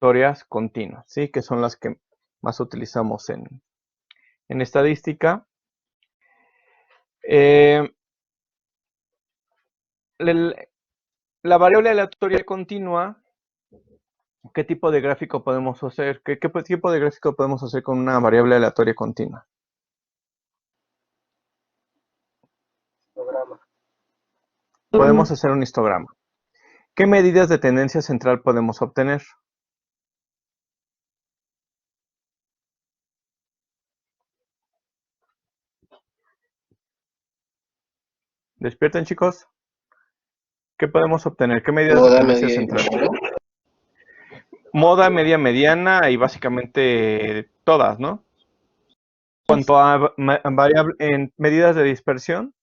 aleatorias continuas, ¿sí? Que son las que más utilizamos en estadística. La variable aleatoria continua, ¿qué tipo de gráfico podemos hacer? ¿Qué tipo de gráfico podemos hacer con una variable aleatoria continua? Histograma. Podemos hacer un histograma. ¿Qué medidas de tendencia central podemos obtener? ¿Despierten, chicos? ¿Qué podemos obtener? ¿Qué medidas de Moda, tendencia media y central? mediana. Moda, media, mediana y básicamente todas, ¿no? Cuanto a variable en medidas de dispersión,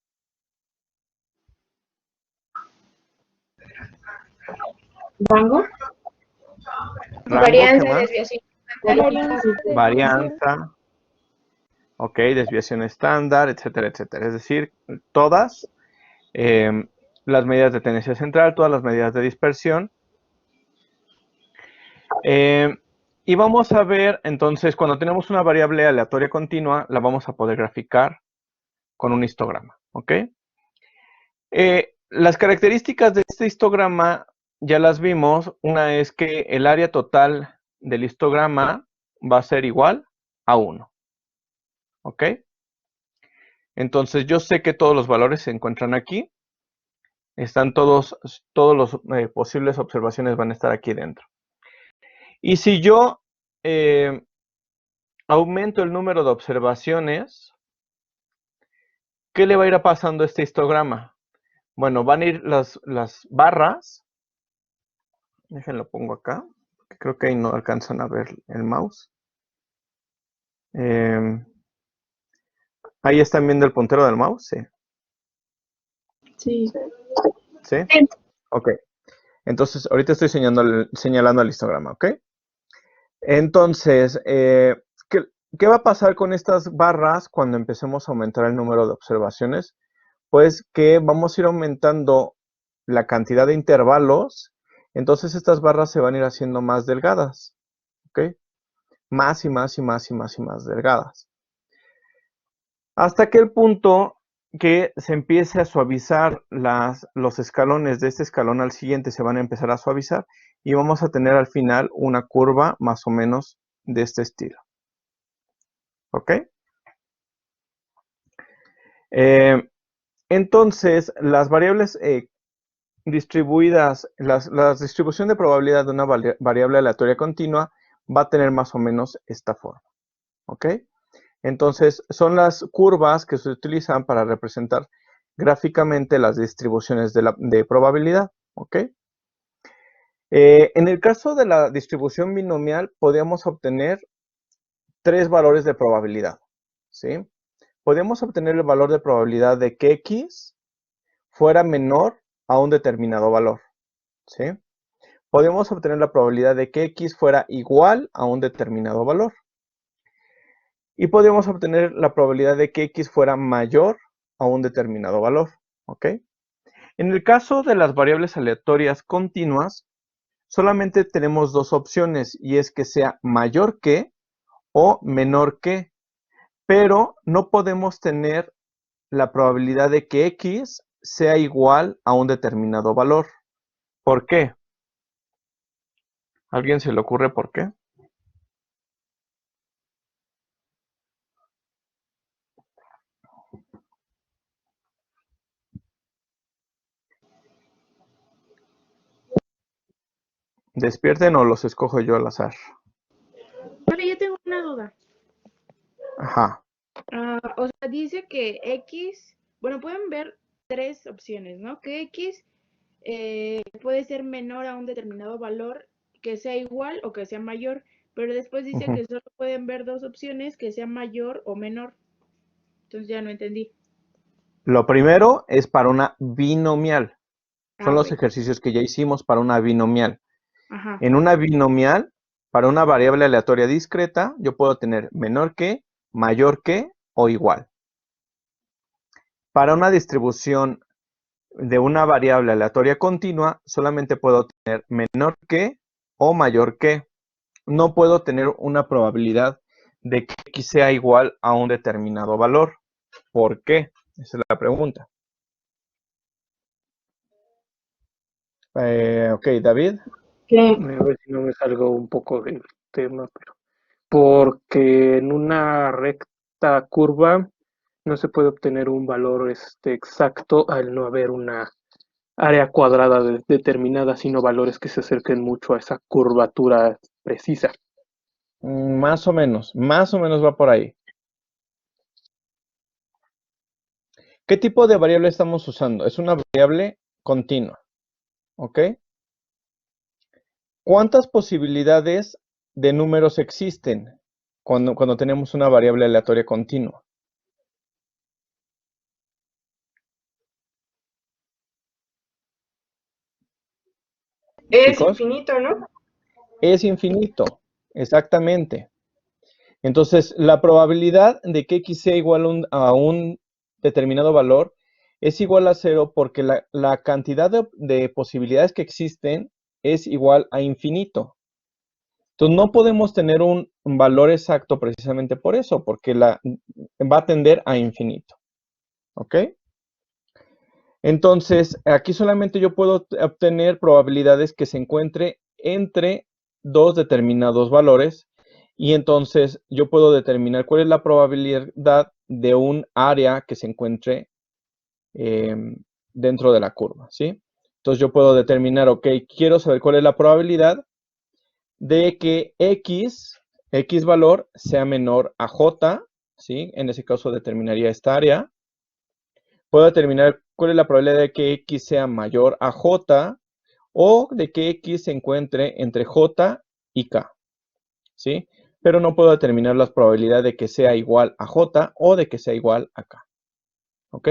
¿Rango? rango, Varianza, ¿qué más? desviación. Varianza, ok, desviación estándar, etcétera, etcétera. Es decir, todas las medidas de tendencia central, todas las medidas de dispersión. Y vamos a ver, entonces, cuando tenemos una variable aleatoria continua, la vamos a poder graficar con un histograma, ¿ok? Las características de este histograma ya las vimos. Una es que el área total del histograma va a ser igual a 1, ¿ok? Entonces yo sé que todos los valores se encuentran aquí. Están todos los posibles observaciones van a estar aquí dentro. Y si yo aumento el número de observaciones, ¿qué le va a ir pasando a este histograma? Bueno, van a ir las barras. Déjenlo pongo acá. Creo que ahí no alcanzan a ver el mouse. ¿Ahí están viendo el puntero del mouse? Sí. Sí. ¿Sí? Ok. Entonces, ahorita estoy señalando el histograma, ¿ok? Entonces, ¿qué va a pasar con estas barras cuando empecemos a aumentar el número de observaciones? Pues que vamos a ir aumentando la cantidad de intervalos, entonces estas barras se van a ir haciendo más delgadas, ¿ok? Más y más y más y más y más delgadas. Hasta que el punto que se empiece a suavizar los escalones de este escalón al siguiente se van a empezar a suavizar y vamos a tener al final una curva más o menos de este estilo. ¿Ok? Entonces, las variables distribuidas, la distribución de probabilidad de una variable aleatoria continua va a tener más o menos esta forma. ¿Ok? Entonces, son las curvas que se utilizan para representar gráficamente las distribuciones de probabilidad. ¿Ok? En el caso de la distribución binomial, podemos obtener tres valores de probabilidad. ¿Sí? Podemos obtener el valor de probabilidad de que x fuera menor a un determinado valor. ¿Sí? Podemos obtener la probabilidad de que x fuera igual a un determinado valor. Y podemos obtener la probabilidad de que x fuera mayor a un determinado valor. ¿Ok? En el caso de las variables aleatorias continuas, solamente tenemos dos opciones y es que sea mayor que o menor que, pero no podemos tener la probabilidad de que x sea igual a un determinado valor. ¿Por qué? ¿A alguien se le ocurre por qué? Despierten o los escojo yo al azar. Vale, yo tengo una duda. Ajá. O sea, dice que X, bueno, pueden ver tres opciones, ¿no? Que X puede ser menor a un determinado valor, que sea igual o que sea mayor, pero después dice que solo pueden ver dos opciones, que sea mayor o menor. Entonces ya no entendí. Lo primero es para una binomial. Son los Ok. ejercicios que ya hicimos para una binomial. Ajá. En una binomial, para una variable aleatoria discreta, yo puedo tener menor que, mayor que o igual. Para una distribución de una variable aleatoria continua, solamente puedo tener menor que o mayor que. no puedo tener una probabilidad de que X sea igual a un determinado valor. ¿Por qué? Esa es la pregunta. Ok, David. ¿Qué? A ver si no me salgo un poco del tema, pero porque en una recta curva no se puede obtener un valor exacto al no haber una área cuadrada determinada, sino valores que se acerquen mucho a esa curvatura precisa. Más o menos va por ahí. ¿Qué tipo de variable estamos usando? Es una variable continua, ¿ok? ¿Cuántas posibilidades de números existen cuando tenemos una variable aleatoria continua? Es Chicos, infinito, ¿no? es infinito, exactamente. Entonces, la probabilidad de que X sea igual a un determinado valor es igual a 0 porque la cantidad de posibilidades que existen es igual a infinito. Entonces, no podemos tener un valor exacto precisamente por eso, porque va a tender a infinito. ¿Ok? Entonces, aquí solamente yo puedo obtener probabilidades que se encuentre entre dos determinados valores y entonces yo puedo determinar cuál es la probabilidad de un área que se encuentre dentro de la curva, ¿sí? Entonces yo puedo determinar, ok, quiero saber cuál es la probabilidad de que X valor sea menor a J, ¿sí? En ese caso determinaría esta área. Puedo determinar cuál es la probabilidad de que X sea mayor a J o de que X se encuentre entre J y K, ¿sí? Pero no puedo determinar la probabilidad de que sea igual a J o de que sea igual a K, ¿ok?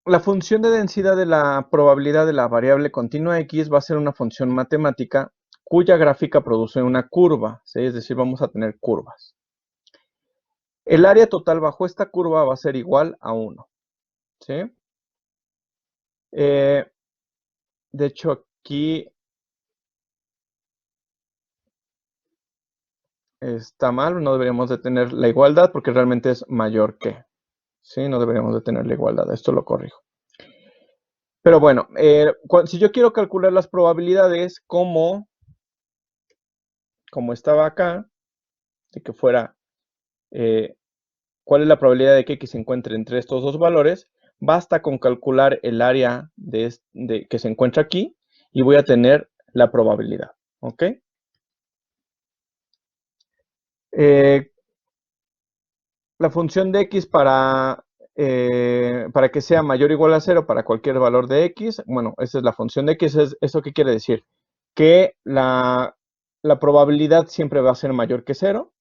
La función de densidad de la probabilidad de la variable continua X va a ser una función matemática cuya gráfica produce una curva, ¿sí? Es decir, vamos a tener curvas. El área total bajo esta curva va a ser igual a 1, ¿sí? De hecho, aquí está mal, no deberíamos de tener la igualdad porque realmente es mayor que, ¿sí? No deberíamos de tener la igualdad, esto lo corrijo. Pero bueno, si yo quiero calcular las probabilidades como estaba acá, de que fuera, ¿cuál es la probabilidad de que X se encuentre entre estos dos valores? Basta con calcular el área que se encuentra aquí y voy a tener la probabilidad, ¿ok? La función de X para que sea mayor o igual a 0 para cualquier valor de X, bueno, esa es la función de X. ¿Eso qué quiere decir? Que la probabilidad siempre va a ser mayor que 0.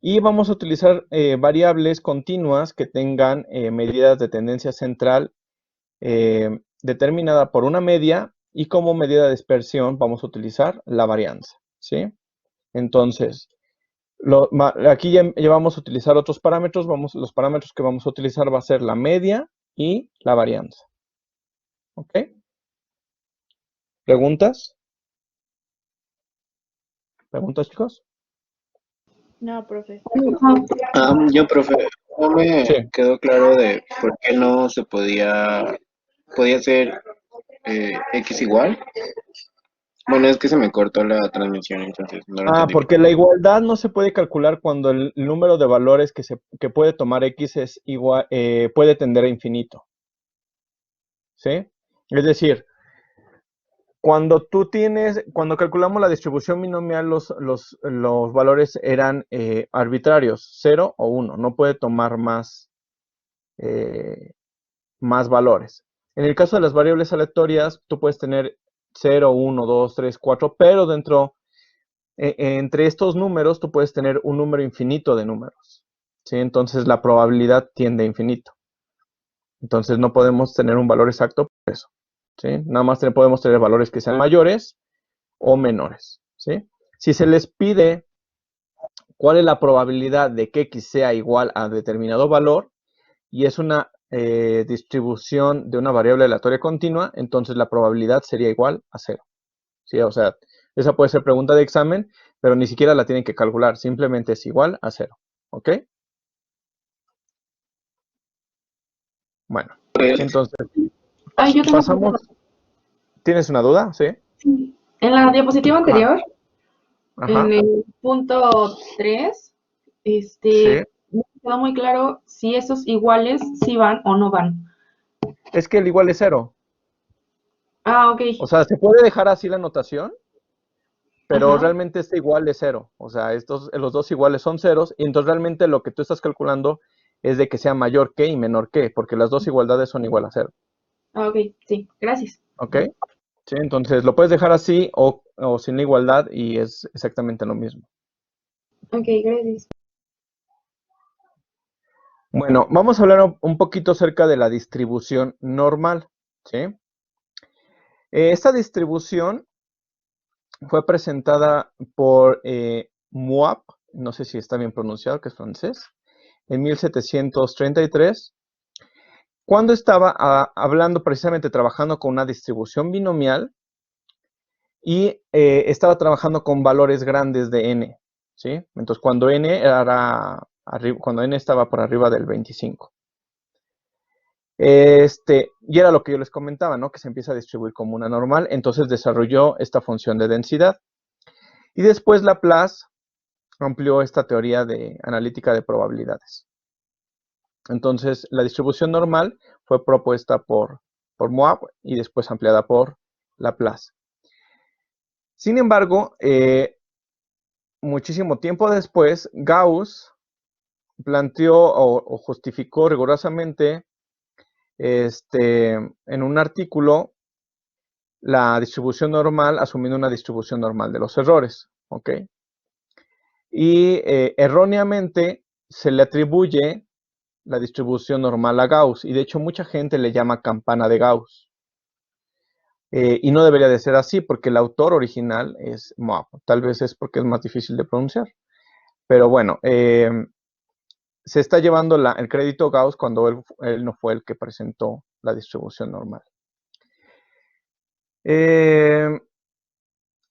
Y vamos a utilizar variables continuas que tengan medidas de tendencia central determinada por una media y como medida de dispersión vamos a utilizar la varianza, ¿sí? Entonces, aquí ya vamos a utilizar otros parámetros. Los parámetros que vamos a utilizar va a ser la media y la varianza. ¿Ok? ¿Preguntas? ¿Preguntas, chicos? No, profe. Yo, profe, no me Sí. quedó claro de por qué no se podía ser X igual. Bueno, es que se me cortó la transmisión, entonces no lo entendí. Porque la igualdad no se puede calcular cuando el número de valores que puede tomar X es igual, puede tender a infinito. ¿Sí? Es decir, cuando calculamos la distribución binomial, los valores eran arbitrarios, 0 o 1. No puede tomar más valores. En el caso de las variables aleatorias, tú puedes tener 0, 1, 2, 3, 4, pero entre estos números, tú puedes tener un número infinito de números, ¿sí? Entonces, la probabilidad tiende a infinito. Entonces, no podemos tener un valor exacto por eso, ¿sí? Nada más podemos tener valores que sean mayores o menores, ¿sí? Si se les pide cuál es la probabilidad de que X sea igual a determinado valor, y es una distribución de una variable aleatoria continua, entonces la probabilidad sería igual a 0. ¿Sí? O sea, esa puede ser pregunta de examen, pero ni siquiera la tienen que calcular, simplemente es igual a 0. ¿Ok? Bueno, entonces Ay, yo tengo una pasamos. pregunta. ¿Tienes una duda? ¿Sí? Sí. En la diapositiva Ajá. anterior, Ajá. en el punto 3, Sí. no quedó muy claro si esos iguales sí van o no van. Es que el igual es 0. Ah, ok. O sea, se puede dejar así la notación, pero Ajá. realmente este igual es 0. O sea, los dos iguales son ceros, y entonces realmente lo que tú estás calculando es de que sea mayor que y menor que, porque las dos igualdades son igual a 0. Ah, ok, sí, gracias. ¿Ok? Sí, entonces lo puedes dejar así o sin la igualdad y es exactamente lo mismo. Ok, gracias. Bueno, vamos a hablar un poquito acerca de la distribución normal. ¿Sí? Esta distribución fue presentada por Moab, no sé si está bien pronunciado, que es francés, en 1733, cuando estaba hablando precisamente, trabajando con una distribución binomial y estaba trabajando con valores grandes de n. ¿Sí? Entonces, cuando n estaba por arriba del 25. Y era lo que yo les comentaba, ¿no? Que se empieza a distribuir como una normal, entonces desarrolló esta función de densidad. Y después Laplace amplió esta teoría de analítica de probabilidades. Entonces, la distribución normal fue propuesta por Moab y después ampliada por Laplace. Sin embargo, muchísimo tiempo después, Gauss planteó o justificó rigurosamente en un artículo la distribución normal asumiendo una distribución normal de los errores. ¿Ok? Y erróneamente se le atribuye la distribución normal a Gauss, y de hecho mucha gente le llama campana de Gauss. Y no debería de ser así, porque el autor original es Moab. Tal vez es porque es más difícil de pronunciar. Pero bueno, se está llevando el crédito Gauss cuando él no fue el que presentó la distribución normal.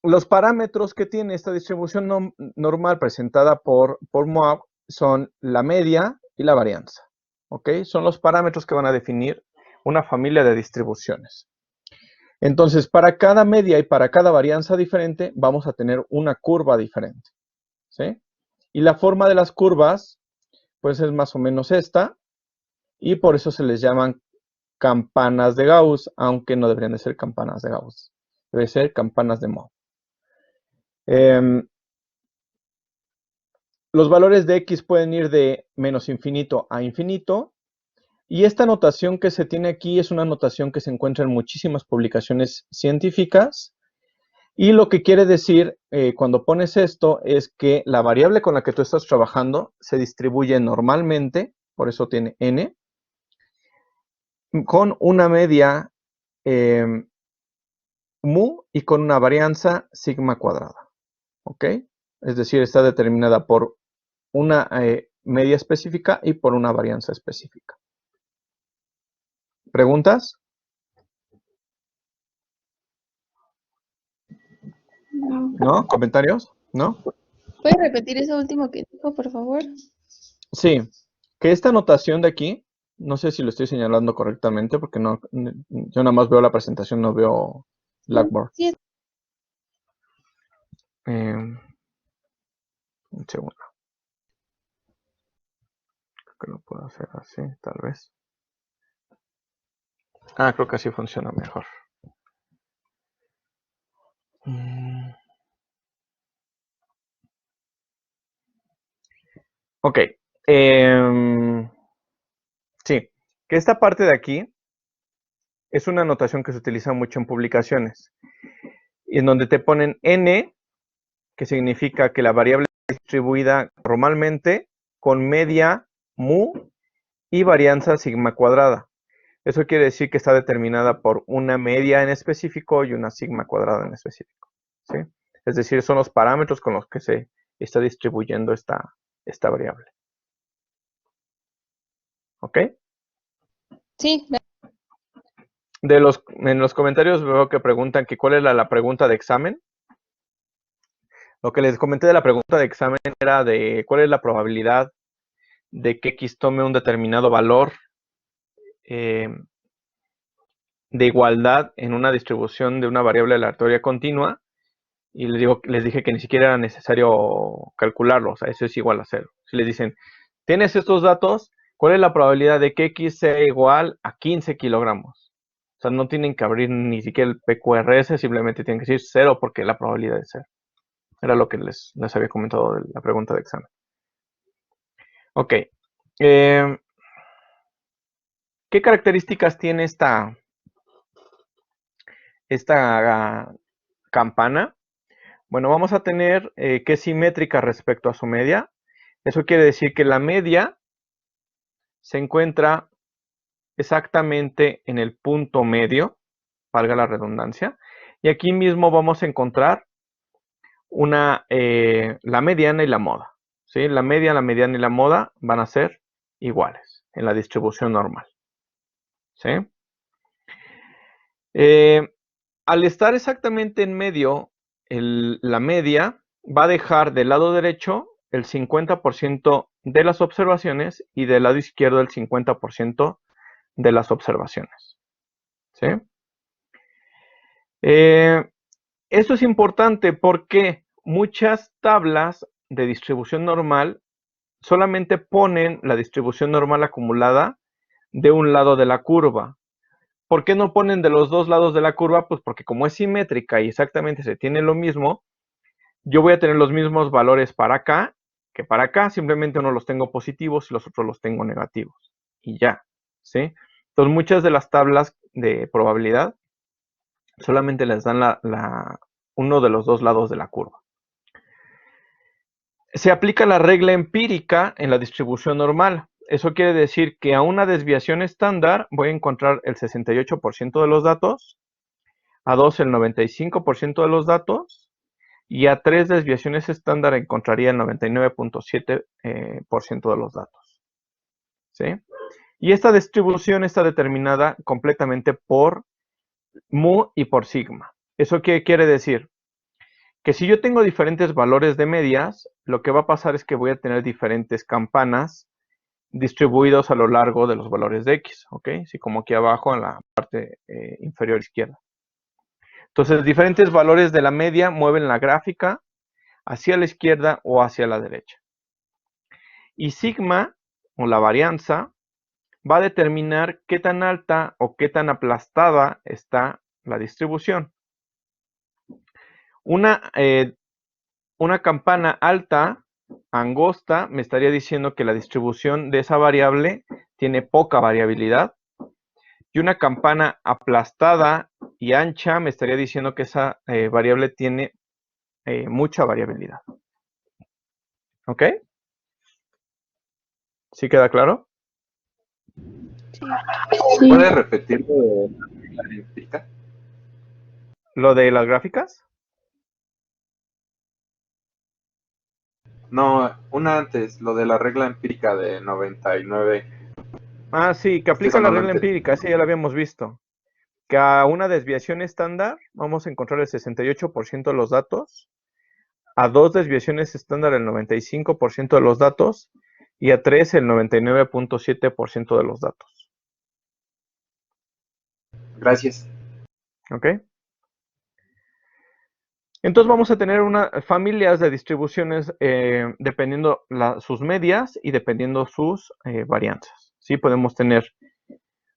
Los parámetros que tiene esta distribución normal presentada por Moab son la media y la varianza. ¿Ok? Son los parámetros que van a definir una familia de distribuciones. Entonces, para cada media y para cada varianza diferente, vamos a tener una curva diferente. ¿Sí? Y la forma de las curvas, pues es más o menos esta, y por eso se les llaman campanas de Gauss, aunque no deberían de ser campanas de Gauss. Debe ser campanas de Moab. Los valores de x pueden ir de menos infinito a infinito, y esta notación que se tiene aquí es una notación que se encuentra en muchísimas publicaciones científicas, y lo que quiere decir cuando pones esto es que la variable con la que tú estás trabajando se distribuye normalmente, por eso tiene n, con una media mu y con una varianza sigma cuadrada. ¿Ok? Es decir, está determinada por una media específica y por una varianza específica. ¿Preguntas? No. ¿No? ¿Comentarios? ¿No? ¿Puedes repetir eso último que dijo, por favor? Sí. Que esta notación de aquí, no sé si lo estoy señalando correctamente porque no, yo nada más veo la presentación, no veo Blackboard. Sí, Un segundo. Creo que lo puedo hacer así, tal vez. Creo que así funciona mejor. Ok. Sí. Que esta parte de aquí es una notación que se utiliza mucho en publicaciones. Y en donde te ponen n, que significa que la variable es distribuida normalmente con media mu y varianza sigma cuadrada. Eso quiere decir que está determinada por una media en específico y una sigma cuadrada en específico. ¿Sí? Es decir, son los parámetros con los que se está distribuyendo esta variable. ¿Ok? Sí, En los comentarios veo que preguntan que cuál era la pregunta de examen. Lo que les comenté de la pregunta de examen era de cuál es la probabilidad de que X tome un determinado valor de igualdad en una distribución de una variable aleatoria continua. Y les dije que ni siquiera era necesario calcularlo, o sea, eso es igual a 0. Si les dicen, tienes estos datos, ¿cuál es la probabilidad de que X sea igual a 15 kilogramos? O sea, no tienen que abrir ni siquiera el PQRS, simplemente tienen que decir 0 porque la probabilidad es 0. Era lo que les había comentado de la pregunta de examen. Ok. ¿Qué características tiene esta campana? Bueno, vamos a tener que es simétrica respecto a su media. Eso quiere decir que la media se encuentra exactamente en el punto medio, valga la redundancia. Y aquí mismo vamos a encontrar la mediana y la moda. ¿Sí? La media, la mediana y la moda van a ser iguales en la distribución normal. ¿Sí? Al estar exactamente en medio, la media va a dejar del lado derecho el 50% de las observaciones y del lado izquierdo el 50% de las observaciones. ¿Sí? Esto es importante porque muchas tablas de distribución normal solamente ponen la distribución normal acumulada de un lado de la curva. ¿Por qué no ponen de los dos lados de la curva? Pues porque como es simétrica y exactamente se tiene lo mismo, yo voy a tener los mismos valores para acá que para acá, simplemente uno los tengo positivos y los otros los tengo negativos. Y ya, ¿sí? Entonces muchas de las tablas de probabilidad solamente les dan uno de los dos lados de la curva. Se aplica la regla empírica en la distribución normal. Eso quiere decir que a una desviación estándar voy a encontrar el 68% de los datos, a 2 el 95% de los datos y a 3 desviaciones estándar encontraría el 99.7% de los datos. ¿Sí? Y esta distribución está determinada completamente por mu y por sigma. ¿Eso qué quiere decir? Que si yo tengo diferentes valores de medias, lo que va a pasar es que voy a tener diferentes campanas distribuidos a lo largo de los valores de X, ¿ok? Así como aquí abajo en la parte inferior izquierda. Entonces, diferentes valores de la media mueven la gráfica hacia la izquierda o hacia la derecha. Y sigma, o la varianza, va a determinar qué tan alta o qué tan aplastada está la distribución. Una campana alta, angosta, me estaría diciendo que la distribución de esa variable tiene poca variabilidad. Y una campana aplastada y ancha me estaría diciendo que esa variable tiene mucha variabilidad. ¿Ok? ¿Sí queda claro? sí. ¿Puedes repetir lo de la empírica? ¿Lo de las gráficas? No, una antes, lo de la regla empírica de 99. Ah, sí, que Es que aplica eso la no lo regla entendí. empírica, sí, ya lo habíamos visto. Que a una desviación estándar vamos a encontrar el 68% de los datos, a dos desviaciones estándar el 95% de los datos y a 3 el 99.7% de los datos. Gracias. ¿Ok? Entonces vamos a tener familias de distribuciones dependiendo sus medias y dependiendo sus varianzas. ¿Sí? Podemos tener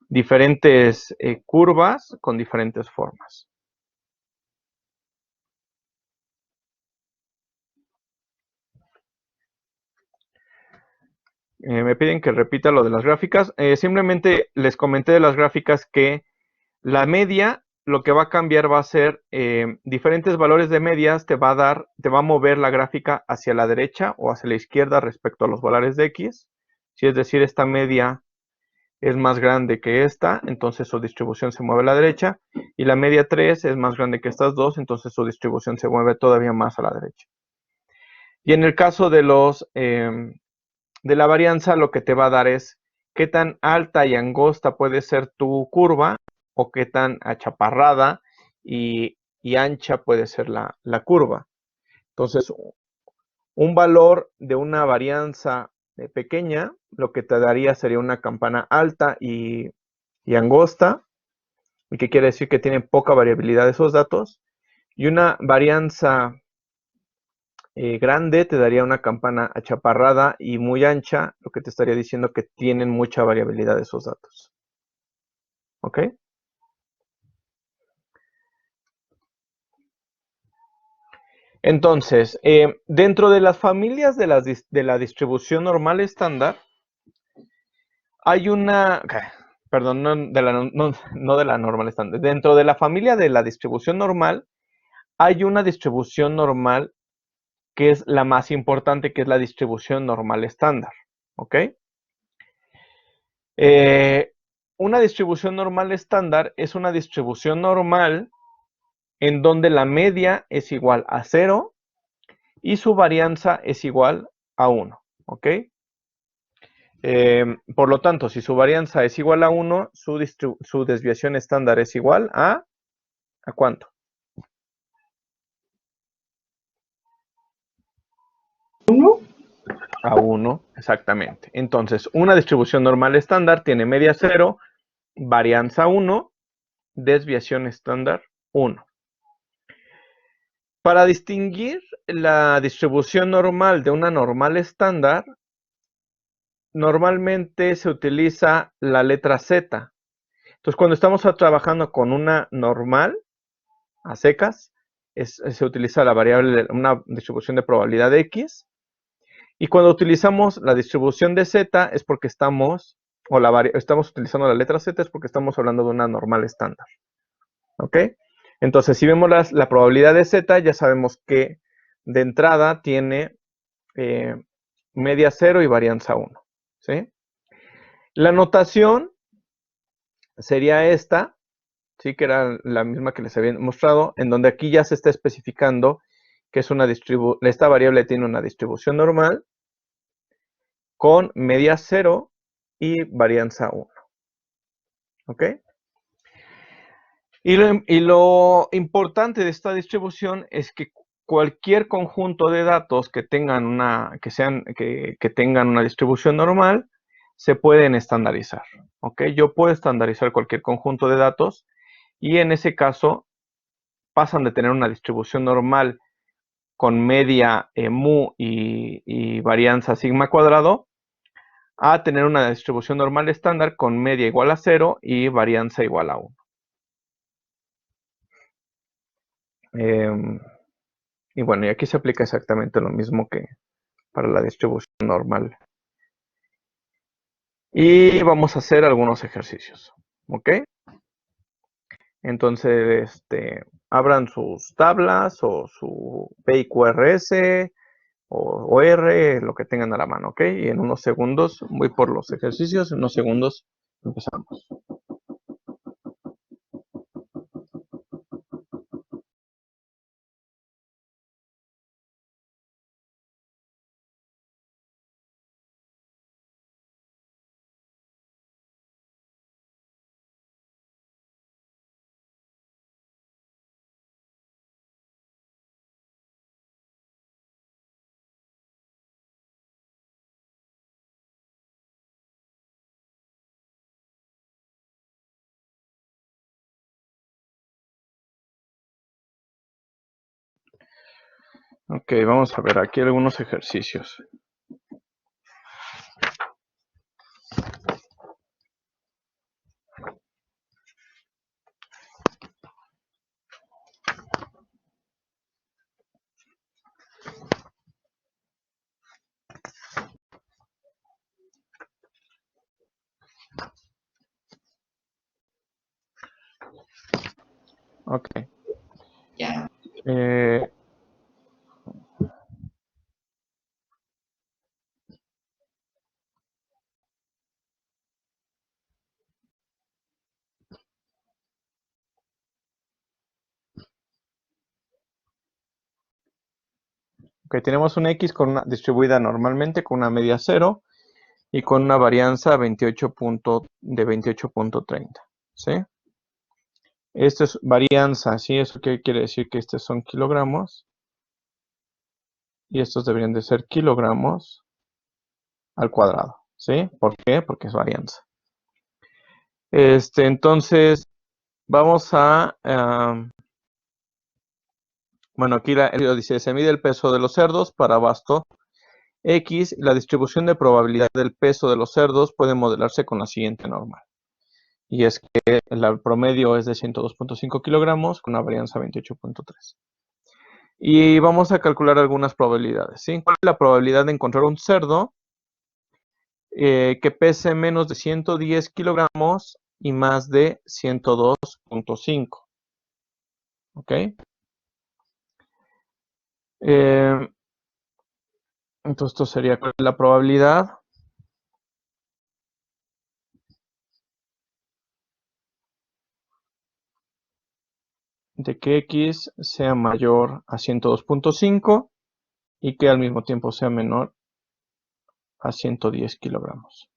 diferentes curvas con diferentes formas. Me piden que repita lo de las gráficas. Simplemente les comenté de las gráficas que la media, lo que va a cambiar va a ser diferentes valores de medias te va a mover la gráfica hacia la derecha o hacia la izquierda respecto a los valores de X. Si es decir, esta media es más grande que esta, entonces su distribución se mueve a la derecha. Y la media 3 es más grande que estas dos, entonces su distribución se mueve todavía más a la derecha. Y en el caso de la varianza, lo que te va a dar es qué tan alta y angosta puede ser tu curva o qué tan achaparrada y ancha puede ser la curva. Entonces, un valor de una varianza pequeña, lo que te daría sería una campana alta y angosta, y que quiere decir que tiene poca variabilidad de esos datos, y una varianza grande te daría una campana achaparrada y muy ancha, lo que te estaría diciendo que tienen mucha variabilidad de esos datos. ¿Ok? Entonces, dentro de las familias de la distribución normal estándar, hay una, perdón, no de la normal estándar, dentro de la familia de la distribución normal, hay una distribución normal que es la más importante, que es la distribución normal estándar. ¿Ok? Una distribución normal estándar es una distribución normal en donde la media es igual a 0 y su varianza es igual a 1. ¿Ok? Por lo tanto, si su varianza es igual a 1, su desviación estándar es igual ¿a cuánto? A 1, exactamente. Entonces, una distribución normal estándar tiene media 0, varianza 1, desviación estándar 1. Para distinguir la distribución normal de una normal estándar, normalmente se utiliza la letra Z. Entonces, cuando estamos trabajando con una normal, a secas, se utiliza la variable, una distribución de probabilidad de X. Y cuando utilizamos la distribución de Z es porque estamos utilizando la letra Z es porque estamos hablando de una normal estándar. ¿Ok? Entonces, si vemos la probabilidad de Z, ya sabemos que de entrada tiene media 0 y varianza 1. ¿Sí? La notación sería esta, ¿sí? Que era la misma que les había mostrado, en donde aquí ya se está especificando que es esta variable tiene una distribución normal con media 0 y varianza 1. ¿Ok? Y lo importante de esta distribución es que cualquier conjunto de datos que tengan una distribución normal se pueden estandarizar. ¿Ok? Yo puedo estandarizar cualquier conjunto de datos y en ese caso pasan de tener una distribución normal con media mu y varianza sigma cuadrado a tener una distribución normal estándar con media igual a 0 y varianza igual a 1. Y bueno, y aquí se aplica exactamente lo mismo que para la distribución normal. Y vamos a hacer algunos ejercicios. ¿Ok? Entonces, abran sus tablas o su PIQRS o R, lo que tengan a la mano. ¿Ok? Y en unos segundos voy por los ejercicios. En unos segundos empezamos. Ok, vamos a ver aquí algunos ejercicios. Ok. Ok, tenemos un X distribuida normalmente con una media 0 y con una varianza de 28.30, ¿sí? Esto es varianza, ¿sí? ¿Eso qué quiere decir? Que estos son kilogramos y estos deberían de ser kilogramos al cuadrado, ¿sí? ¿Por qué? Porque es varianza. Entonces, vamos a... bueno, aquí dice, se mide el peso de los cerdos para abasto X. La distribución de probabilidad del peso de los cerdos puede modelarse con la siguiente normal. Y es que el promedio es de 102.5 kilogramos con una varianza 28.3. Y vamos a calcular algunas probabilidades, ¿sí? ¿Cuál es la probabilidad de encontrar un cerdo que pese menos de 110 kilogramos y más de 102.5? ¿Ok? Entonces esto sería la probabilidad de que X sea mayor a 102.5 y que al mismo tiempo sea menor a 110 kilogramos.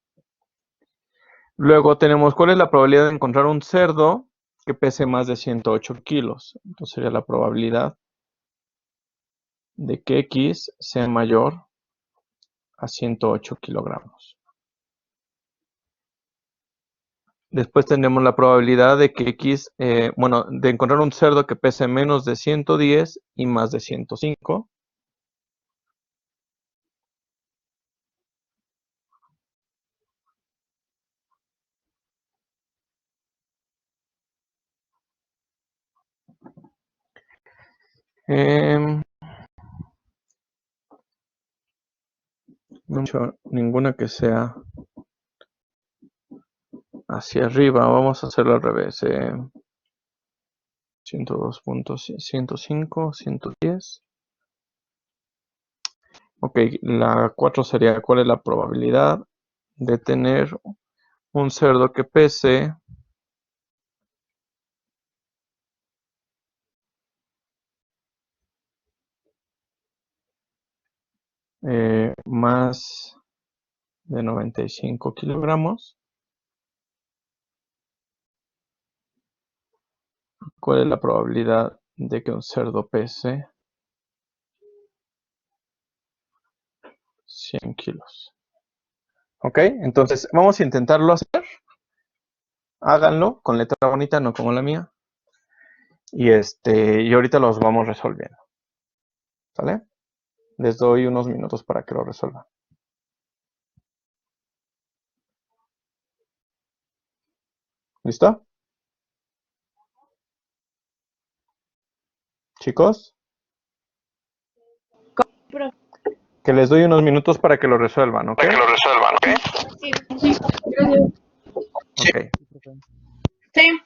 Luego tenemos cuál es la probabilidad de encontrar un cerdo que pese más de 108 kilos. Entonces sería la probabilidad de que X sea mayor a 108 kilogramos. Después tenemos la probabilidad de que X, de encontrar un cerdo que pese menos de 110 y más de 105. No he hecho ninguna que sea hacia arriba. Vamos a hacerlo al revés. 102.105, 110. Ok, la 4 sería ¿cuál es la probabilidad de tener un cerdo que pese más de 95 kilogramos? ¿Cuál es la probabilidad de que un cerdo pese 100 kilos? Ok, entonces vamos a intentarlo hacer. Háganlo con letra bonita, no como la mía. Y ahorita los vamos resolviendo. ¿Sale? Les doy unos minutos para que lo resuelvan. ¿Listo? Chicos, que les doy unos minutos para que lo resuelvan, ¿ok? Sí. Ok. Sí.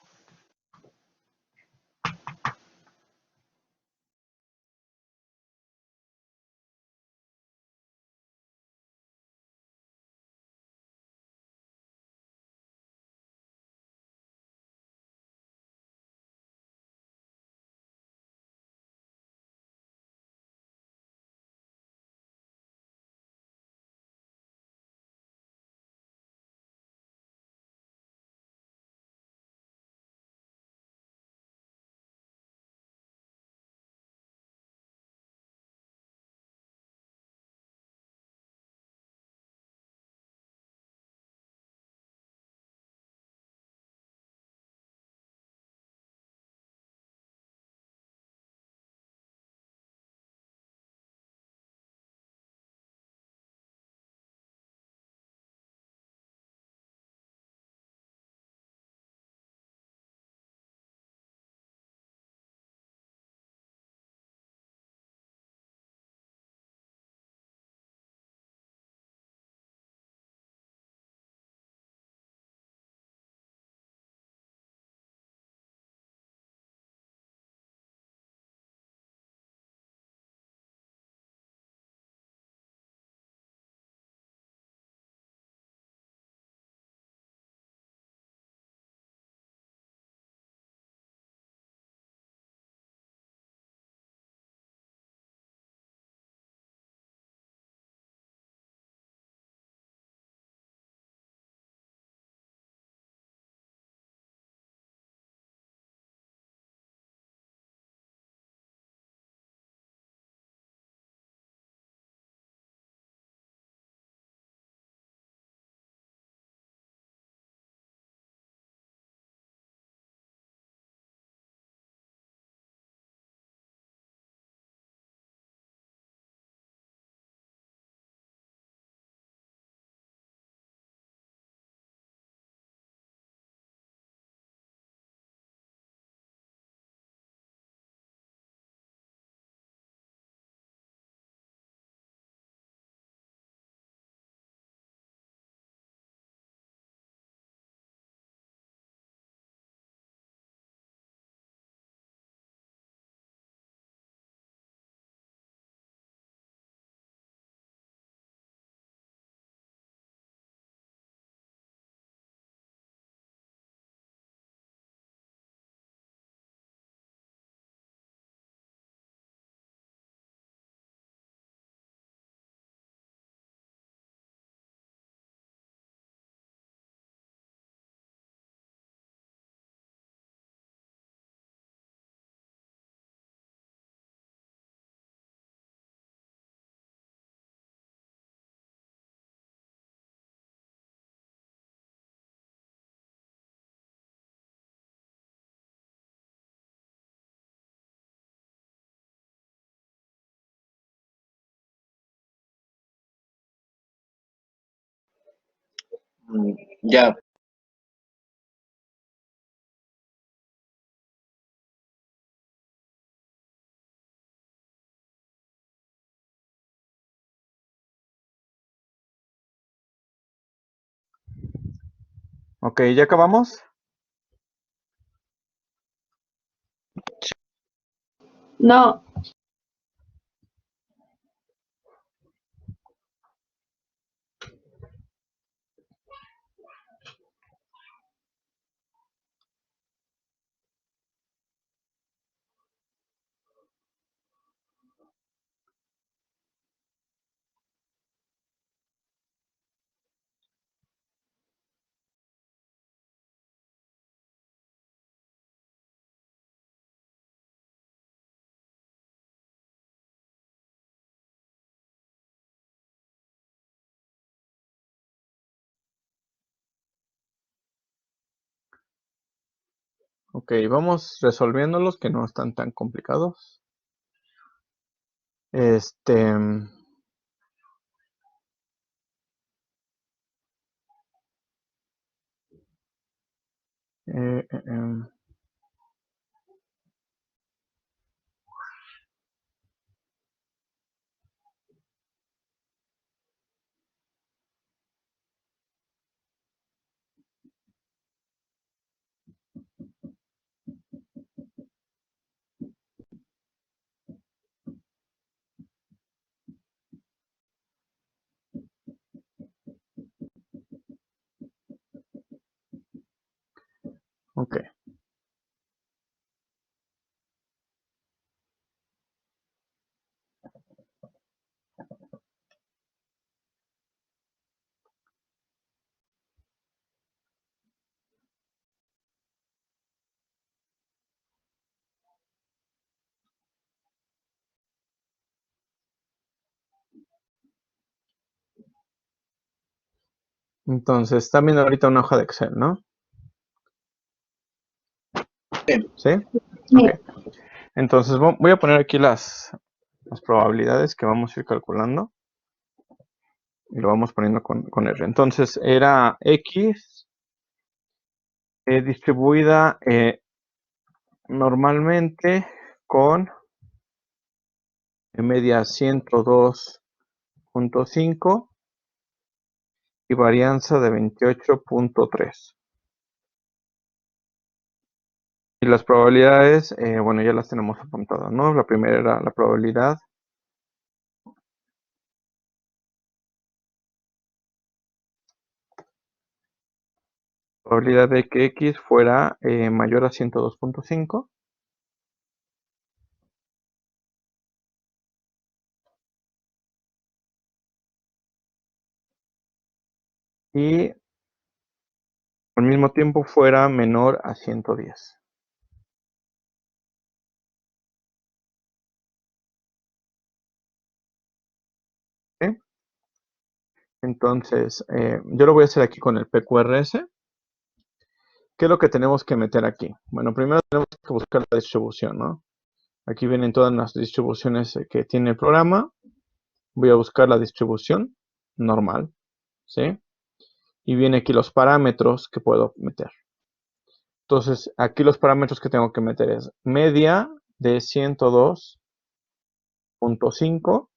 Ya, Ok, ¿ya acabamos? No, Ok, vamos resolviéndolos que no están tan complicados. Este, eh, eh, em, ok, entonces están viendo ahorita una hoja de Excel, ¿no? ¿Sí? Ok, entonces voy a poner aquí las probabilidades que vamos a ir calculando y lo vamos poniendo con R. Entonces era X distribuida normalmente con media 102.5 y varianza de 28.3. Y las probabilidades, bueno, ya las tenemos apuntadas, ¿no? La primera era la probabilidad de que X fuera mayor a 102.5. Y al mismo tiempo fuera menor a 110. ¿Sí? Entonces, yo lo voy a hacer aquí con el PQRS. ¿Qué es lo que tenemos que meter aquí? Bueno, primero tenemos que buscar la distribución, ¿no? Aquí vienen todas las distribuciones que tiene el programa. Voy a buscar la distribución normal, ¿sí? Y viene aquí los parámetros que puedo meter. Entonces, aquí los parámetros que tengo que meter es media de 102.5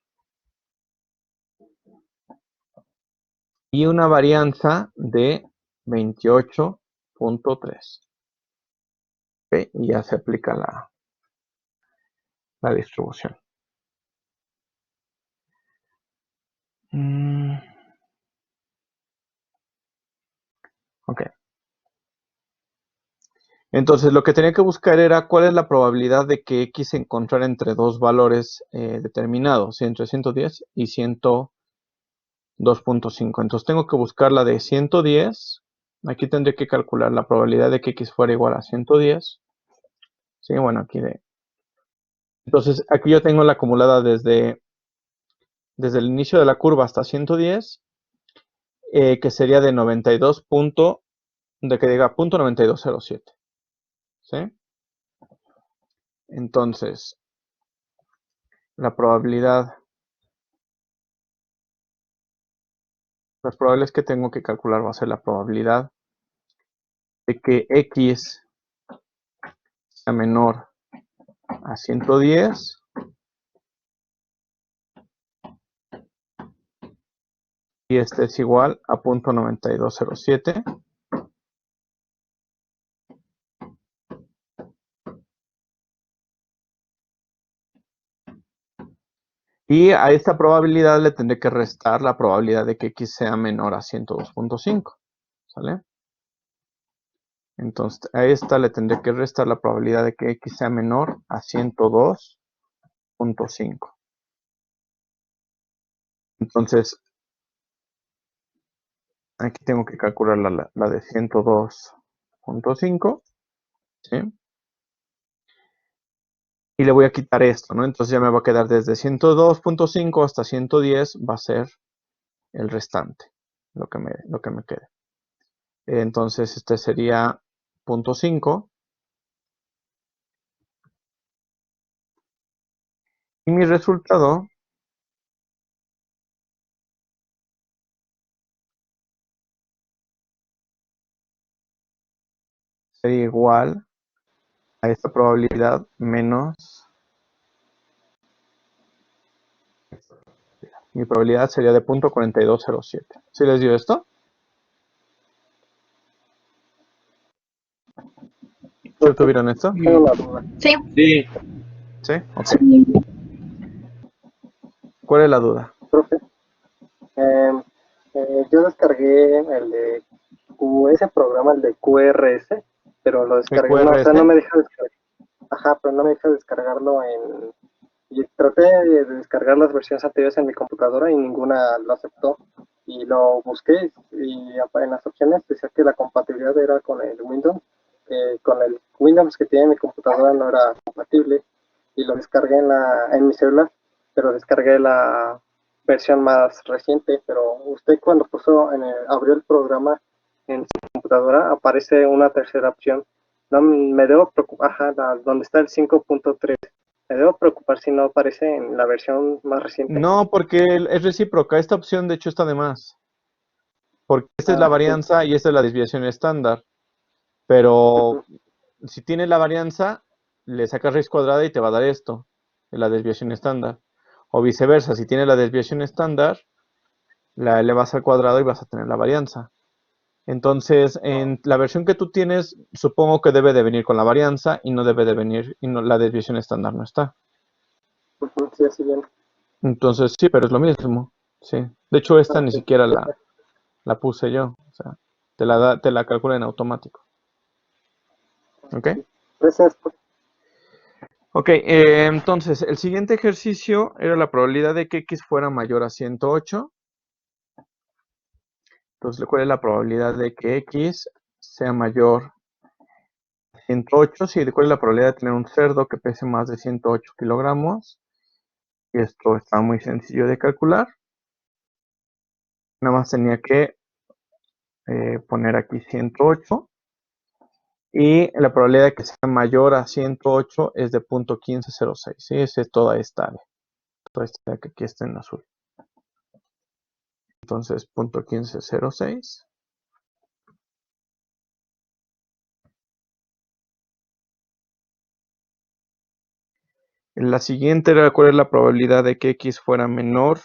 y una varianza de 28.3. ¿Ok? Y ya se aplica la distribución. Ok. Entonces, lo que tenía que buscar era cuál es la probabilidad de que X se encontrara entre dos valores determinados, entre 110 y 102.5. Entonces, tengo que buscar la de 110. Aquí tendré que calcular la probabilidad de que X fuera igual a 110. Sí, bueno, aquí de... Entonces, aquí yo tengo la acumulada desde el inicio de la curva hasta 110, que sería de 92 de que diga punto 9207. ¿Sí? Entonces, la probabilidad Las probabilidades que tengo que calcular va a ser la probabilidad de que X sea menor a 110 y este es igual a 0.9207. Y a esta probabilidad le tendré que restar la probabilidad de que X sea menor a 102.5. ¿Sale? Entonces a esta le tendré que restar la probabilidad de que X sea menor a 102.5. Entonces aquí tengo que calcular la de 102.5. ¿Sí? Y le voy a quitar esto, ¿no? Entonces ya me va a quedar desde 102.5 hasta 110 va a ser el restante, lo que me quede. Entonces este sería 0.5. Y mi resultado sería igual a esta probabilidad menos. Mi probabilidad sería de 0.4207. ¿Sí les dio esto? ¿Sí obtuvieron esto? Tengo una duda. Sí. Sí, ¿Sí? Ok. Sí. ¿Cuál es la duda? Profe, yo descargué ese programa, el de QRS, pero lo ¿El descargué, no, o sea, no QRS? me deja descargar. Ajá, pero no me deja descargarlo y traté de descargar las versiones anteriores en mi computadora y ninguna lo aceptó. Y lo busqué y en las opciones decía que la compatibilidad era con el Windows. Con el Windows que tiene mi computadora no era compatible y lo descargué en mi celular, pero descargué la versión más reciente. Pero usted cuando abrió el programa en su computadora aparece una tercera opción. No me debo preocupar, ajá, donde está el 5.3. Me debo preocupar si no aparece en la versión más reciente. No, porque es recíproca. Esta opción de hecho está de más. Porque esta es la Ok. varianza y esta es la desviación estándar. Pero Ujú. si tienes la varianza, le sacas raíz cuadrada y te va a dar esto, la desviación estándar. O viceversa, si tienes la desviación estándar, la elevas al cuadrado y vas a tener la varianza. Entonces, en la versión que tú tienes, supongo que debe de venir con la varianza y no debe de venir, y no, la desviación estándar no está. Ujú, sí, así bien. Entonces, sí, pero es lo mismo. Sí. De hecho, esta ni Ok, siquiera la puse yo. O sea, te la calcula en automático. ¿Ok? gracias. Ok, entonces el siguiente ejercicio era la probabilidad de que X fuera mayor a 108. Entonces, ¿cuál es la probabilidad de que X sea mayor a 108? Sí, ¿cuál es la probabilidad de tener un cerdo que pese más de 108 kilogramos? Y esto está muy sencillo de calcular. Nada más tenía que poner aquí 108. Y la probabilidad de que sea mayor a 108 es de 0.1506. ¿Sí? Esa es toda esta área. Toda esta área que aquí está en azul. Entonces, 0.1506. La siguiente era cuál es la probabilidad de que X fuera mayor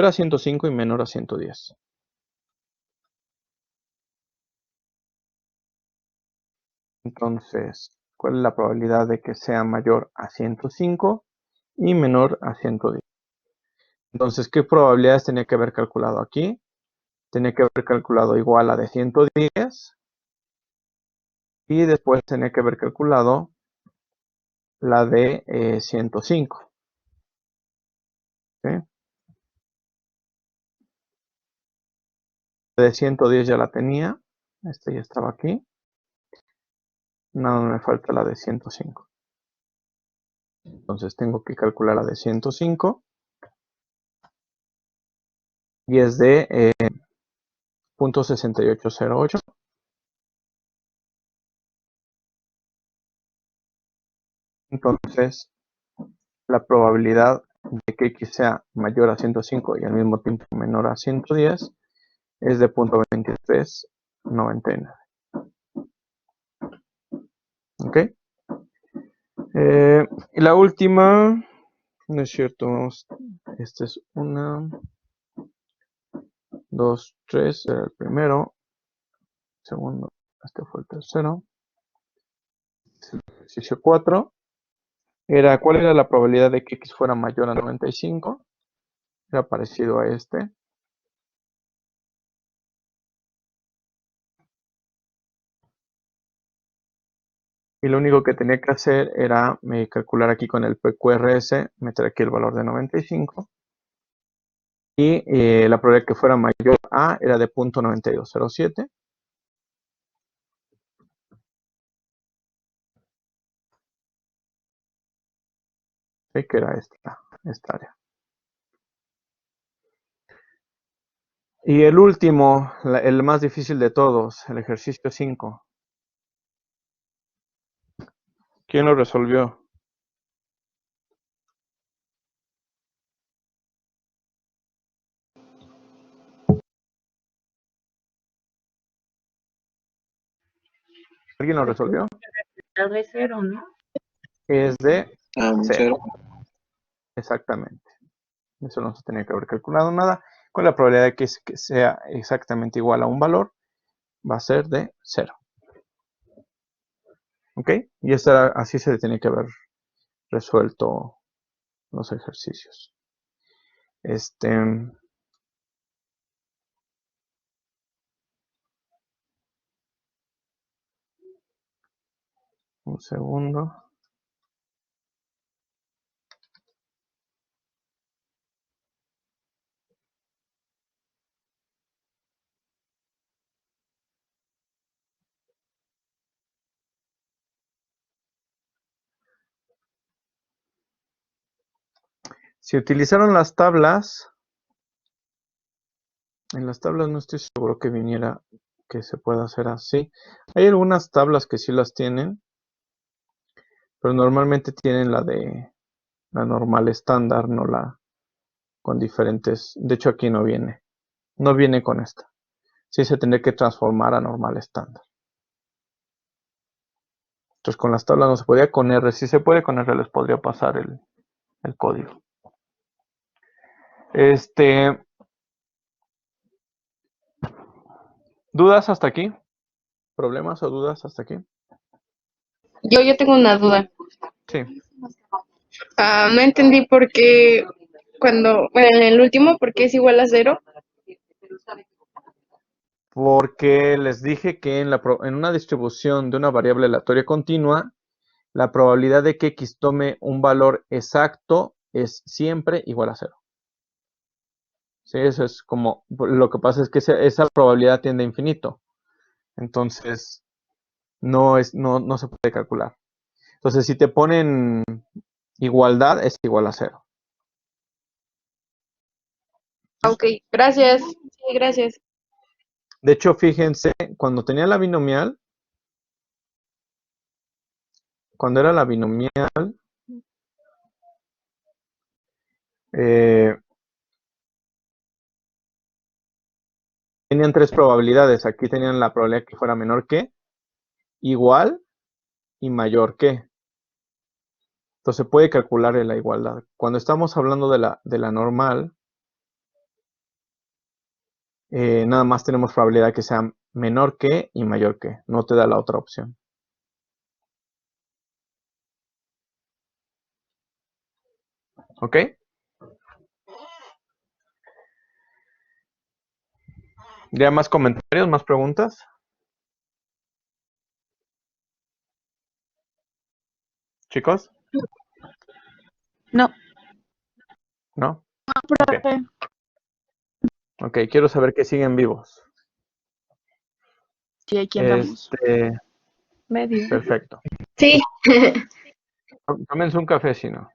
a 105 y menor a 110. Entonces, ¿cuál es la probabilidad de que sea mayor a 105 y menor a 110? Entonces, ¿qué probabilidades tenía que haber calculado aquí? Tenía que haber calculado igual a de 110 y después tenía que haber calculado la de 105. ¿Sí? La de 110 ya la tenía. Esta ya estaba aquí. Nada, me falta la de 105. Entonces tengo que calcular la de 105 y es de 0.6808. Entonces la probabilidad de que X sea mayor a 105 y al mismo tiempo menor a 110 es de 0.2399. ¿Ok? Y la última, no es cierto, esta es 1, 2, 3, era el primero, segundo, este fue el tercero, el ejercicio 4, era cuál era la probabilidad de que X fuera mayor a 95, era parecido a este. Y lo único que tenía que hacer era calcular aquí con el PQRS, meter aquí el valor de 95. Y la probabilidad que fuera mayor a era de 0.9207. ¿Sí? Que era esta área. Y el último, el más difícil de todos, el ejercicio 5. ¿Quién lo resolvió? ¿Alguien lo resolvió? De cero, ¿no? Es de Ah, 0. 0. Exactamente. Eso no se tenía que haber calculado nada. Con la probabilidad de que sea exactamente igual a un valor, va a ser de 0. ¿Ok? Y así se tiene que haber resuelto los ejercicios. Un segundo. Si utilizaron las tablas, en las tablas no estoy seguro que viniera que se pueda hacer así. Hay algunas tablas que sí las tienen, pero normalmente tienen la de la normal estándar, no la con diferentes. De hecho, aquí no viene. No viene con esta. Sí se tendría que transformar a normal estándar. Entonces con las tablas no se podía, con R sí se puede, con R les podría pasar el código. ¿Dudas hasta aquí? ¿Problemas o dudas hasta aquí? Yo tengo una duda. Sí. No entendí por qué bueno, en el último, ¿por qué es igual a 0? Porque les dije que en una distribución de una variable aleatoria continua, la probabilidad de que X tome un valor exacto es siempre igual a 0. Sí, eso es como, lo que pasa es que esa probabilidad tiende a infinito. Entonces, no se puede calcular. Entonces, si te ponen igualdad, es igual a 0. Ok, gracias. Sí, gracias. De hecho, fíjense, cuando tenía la binomial, cuando era la binomial, tenían tres probabilidades. Aquí tenían la probabilidad que fuera menor que, igual y mayor que. Entonces se puede calcular en la igualdad. Cuando estamos hablando de la normal, nada más tenemos probabilidad que sea menor que y mayor que. No te da la otra opción. ¿Ok? ¿Ya más comentarios, más preguntas? ¿Chicos? No. ¿No? Profe. Ok, quiero saber que siguen vivos. Sí, aquí andamos. Medio. Perfecto. Sí. Tómense un café si no.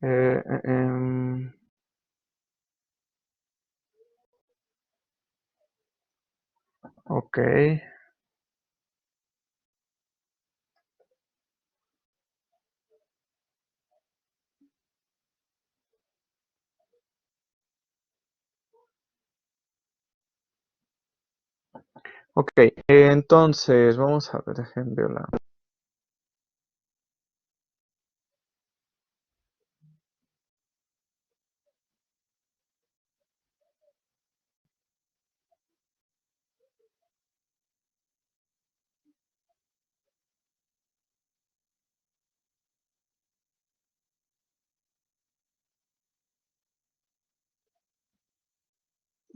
Eh, eh, em, ok. Ok, entonces vamos a ver, déjenme ver la...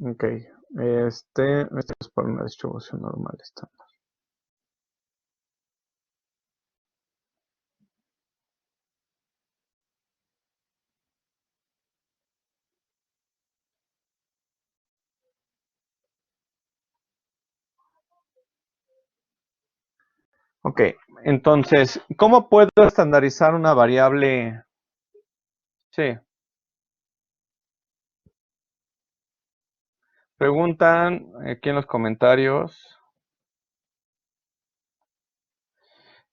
Ok, este es para una distribución normal estándar. Ok, entonces, ¿cómo puedo estandarizar una variable? Sí, preguntan aquí en los comentarios,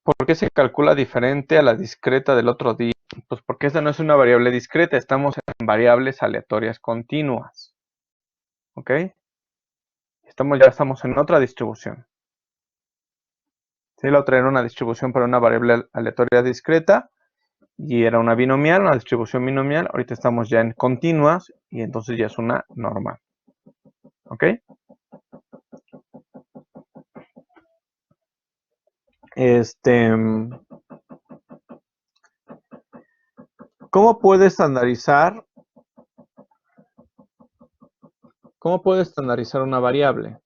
¿por qué se calcula diferente a la discreta del otro día? Pues porque esta no es una variable discreta, estamos en variables aleatorias continuas. ¿Ok? Ya estamos en otra distribución. Sí, la otra era una distribución para una variable aleatoria discreta y era una binomial, una distribución binomial. Ahorita estamos ya en continuas y entonces ya es una normal. ¿Ok? ¿Cómo puedo estandarizar? ¿Cómo puedo estandarizar una variable?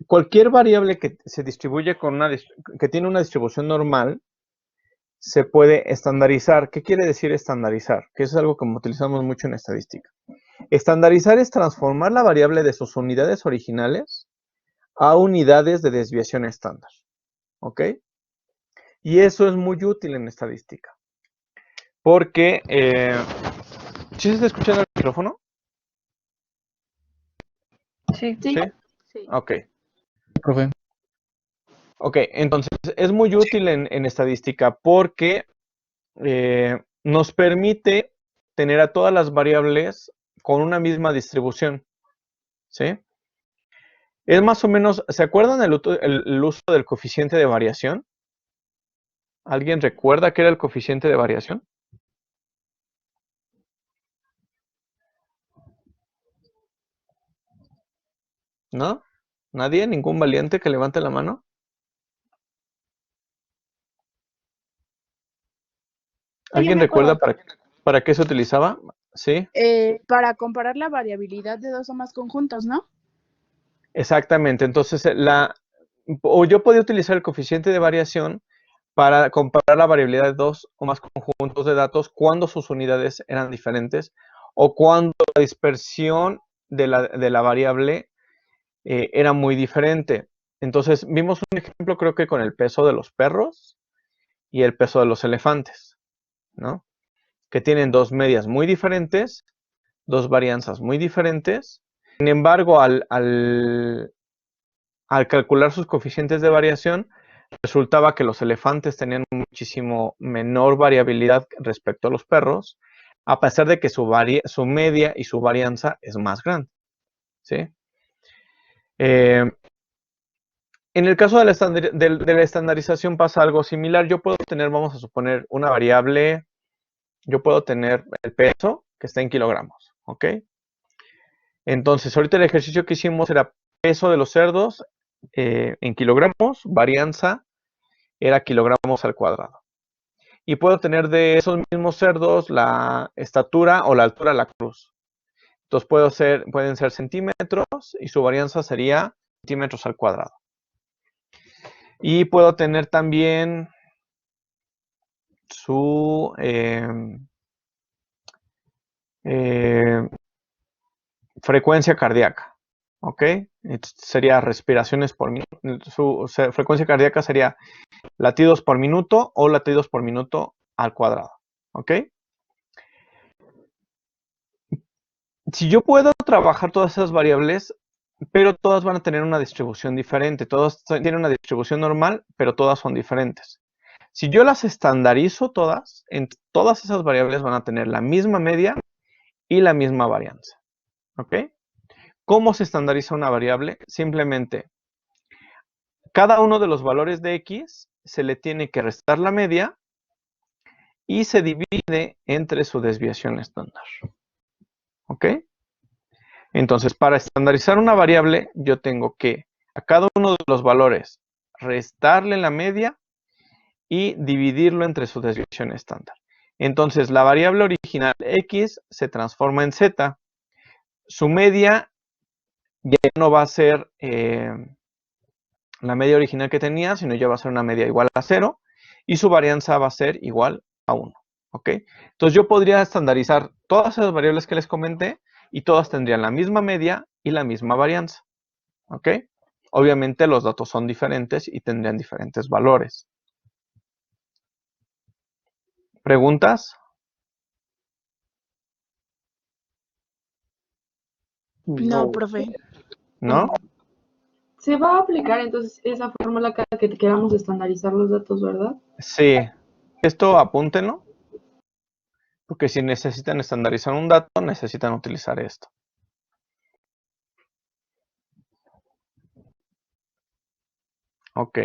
Cualquier variable que se distribuye que tiene una distribución normal se puede estandarizar. ¿Qué quiere decir estandarizar? Que eso es algo que utilizamos mucho en estadística. Estandarizar es transformar la variable de sus unidades originales a unidades de desviación estándar. ¿Ok? Y eso es muy útil en estadística. Porque, ¿sí se está escuchando el micrófono? Sí. ¿Sí? Sí. Ok. Profe. Ok, entonces es muy útil en estadística porque nos permite tener a todas las variables con una misma distribución. ¿Sí? Es más o menos, ¿se acuerdan el uso del coeficiente de variación? ¿Alguien recuerda qué era el coeficiente de variación? ¿No? ¿Nadie? ¿Ningún valiente que levante la mano? Sí, yo ¿Alguien me acuerdo. recuerda para qué se utilizaba? ¿Sí? Para comparar la variabilidad de dos o más conjuntos, ¿no? Exactamente. Entonces, o yo podía utilizar el coeficiente de variación para comparar la variabilidad de dos o más conjuntos de datos cuando sus unidades eran diferentes o cuando la dispersión de la variable era muy diferente. Entonces, vimos un ejemplo, creo que con el peso de los perros y el peso de los elefantes, ¿no? Que tienen dos medias muy diferentes, dos varianzas muy diferentes. Sin embargo, al calcular sus coeficientes de variación, resultaba que los elefantes tenían muchísimo menor variabilidad respecto a los perros, a pesar de que su media y su varianza es más grande. ¿Sí? En el caso de la estandarización pasa algo similar. Yo puedo tener, vamos a suponer, una variable, yo puedo tener el peso que está en kilogramos, ¿ok? Entonces, ahorita el ejercicio que hicimos era peso de los cerdos en kilogramos, varianza era kilogramos al cuadrado. Y puedo tener de esos mismos cerdos la estatura o la altura de la cruz. Entonces pueden ser centímetros y su varianza sería centímetros al cuadrado. Y puedo tener también su frecuencia cardíaca. ¿Ok? Sería respiraciones por minuto. Su frecuencia cardíaca sería latidos por minuto o latidos por minuto al cuadrado. ¿Ok? Si yo puedo trabajar todas esas variables, pero todas van a tener una distribución diferente. Todas tienen una distribución normal, pero todas son diferentes. Si yo las estandarizo todas, todas esas variables van a tener la misma media y la misma varianza. ¿Ok? ¿Cómo se estandariza una variable? Simplemente, cada uno de los valores de X se le tiene que restar la media y se divide entre su desviación estándar. ¿Ok? Entonces, para estandarizar una variable, yo tengo que a cada uno de los valores restarle la media y dividirlo entre su desviación estándar. Entonces, la variable original X se transforma en Z. Su media ya no va a ser la media original que tenía, sino ya va a ser una media igual a 0. Y su varianza va a ser igual a 1. ¿Ok? Entonces, yo podría estandarizar todas esas variables que les comenté y todas tendrían la misma media y la misma varianza. ¿Ok? Obviamente los datos son diferentes y tendrían diferentes valores. ¿Preguntas? No, profe. ¿No? Se va a aplicar entonces esa fórmula cada que queramos estandarizar los datos, ¿verdad? Sí. Esto apúntenlo. Porque si necesitan estandarizar un dato, necesitan utilizar esto. Ok.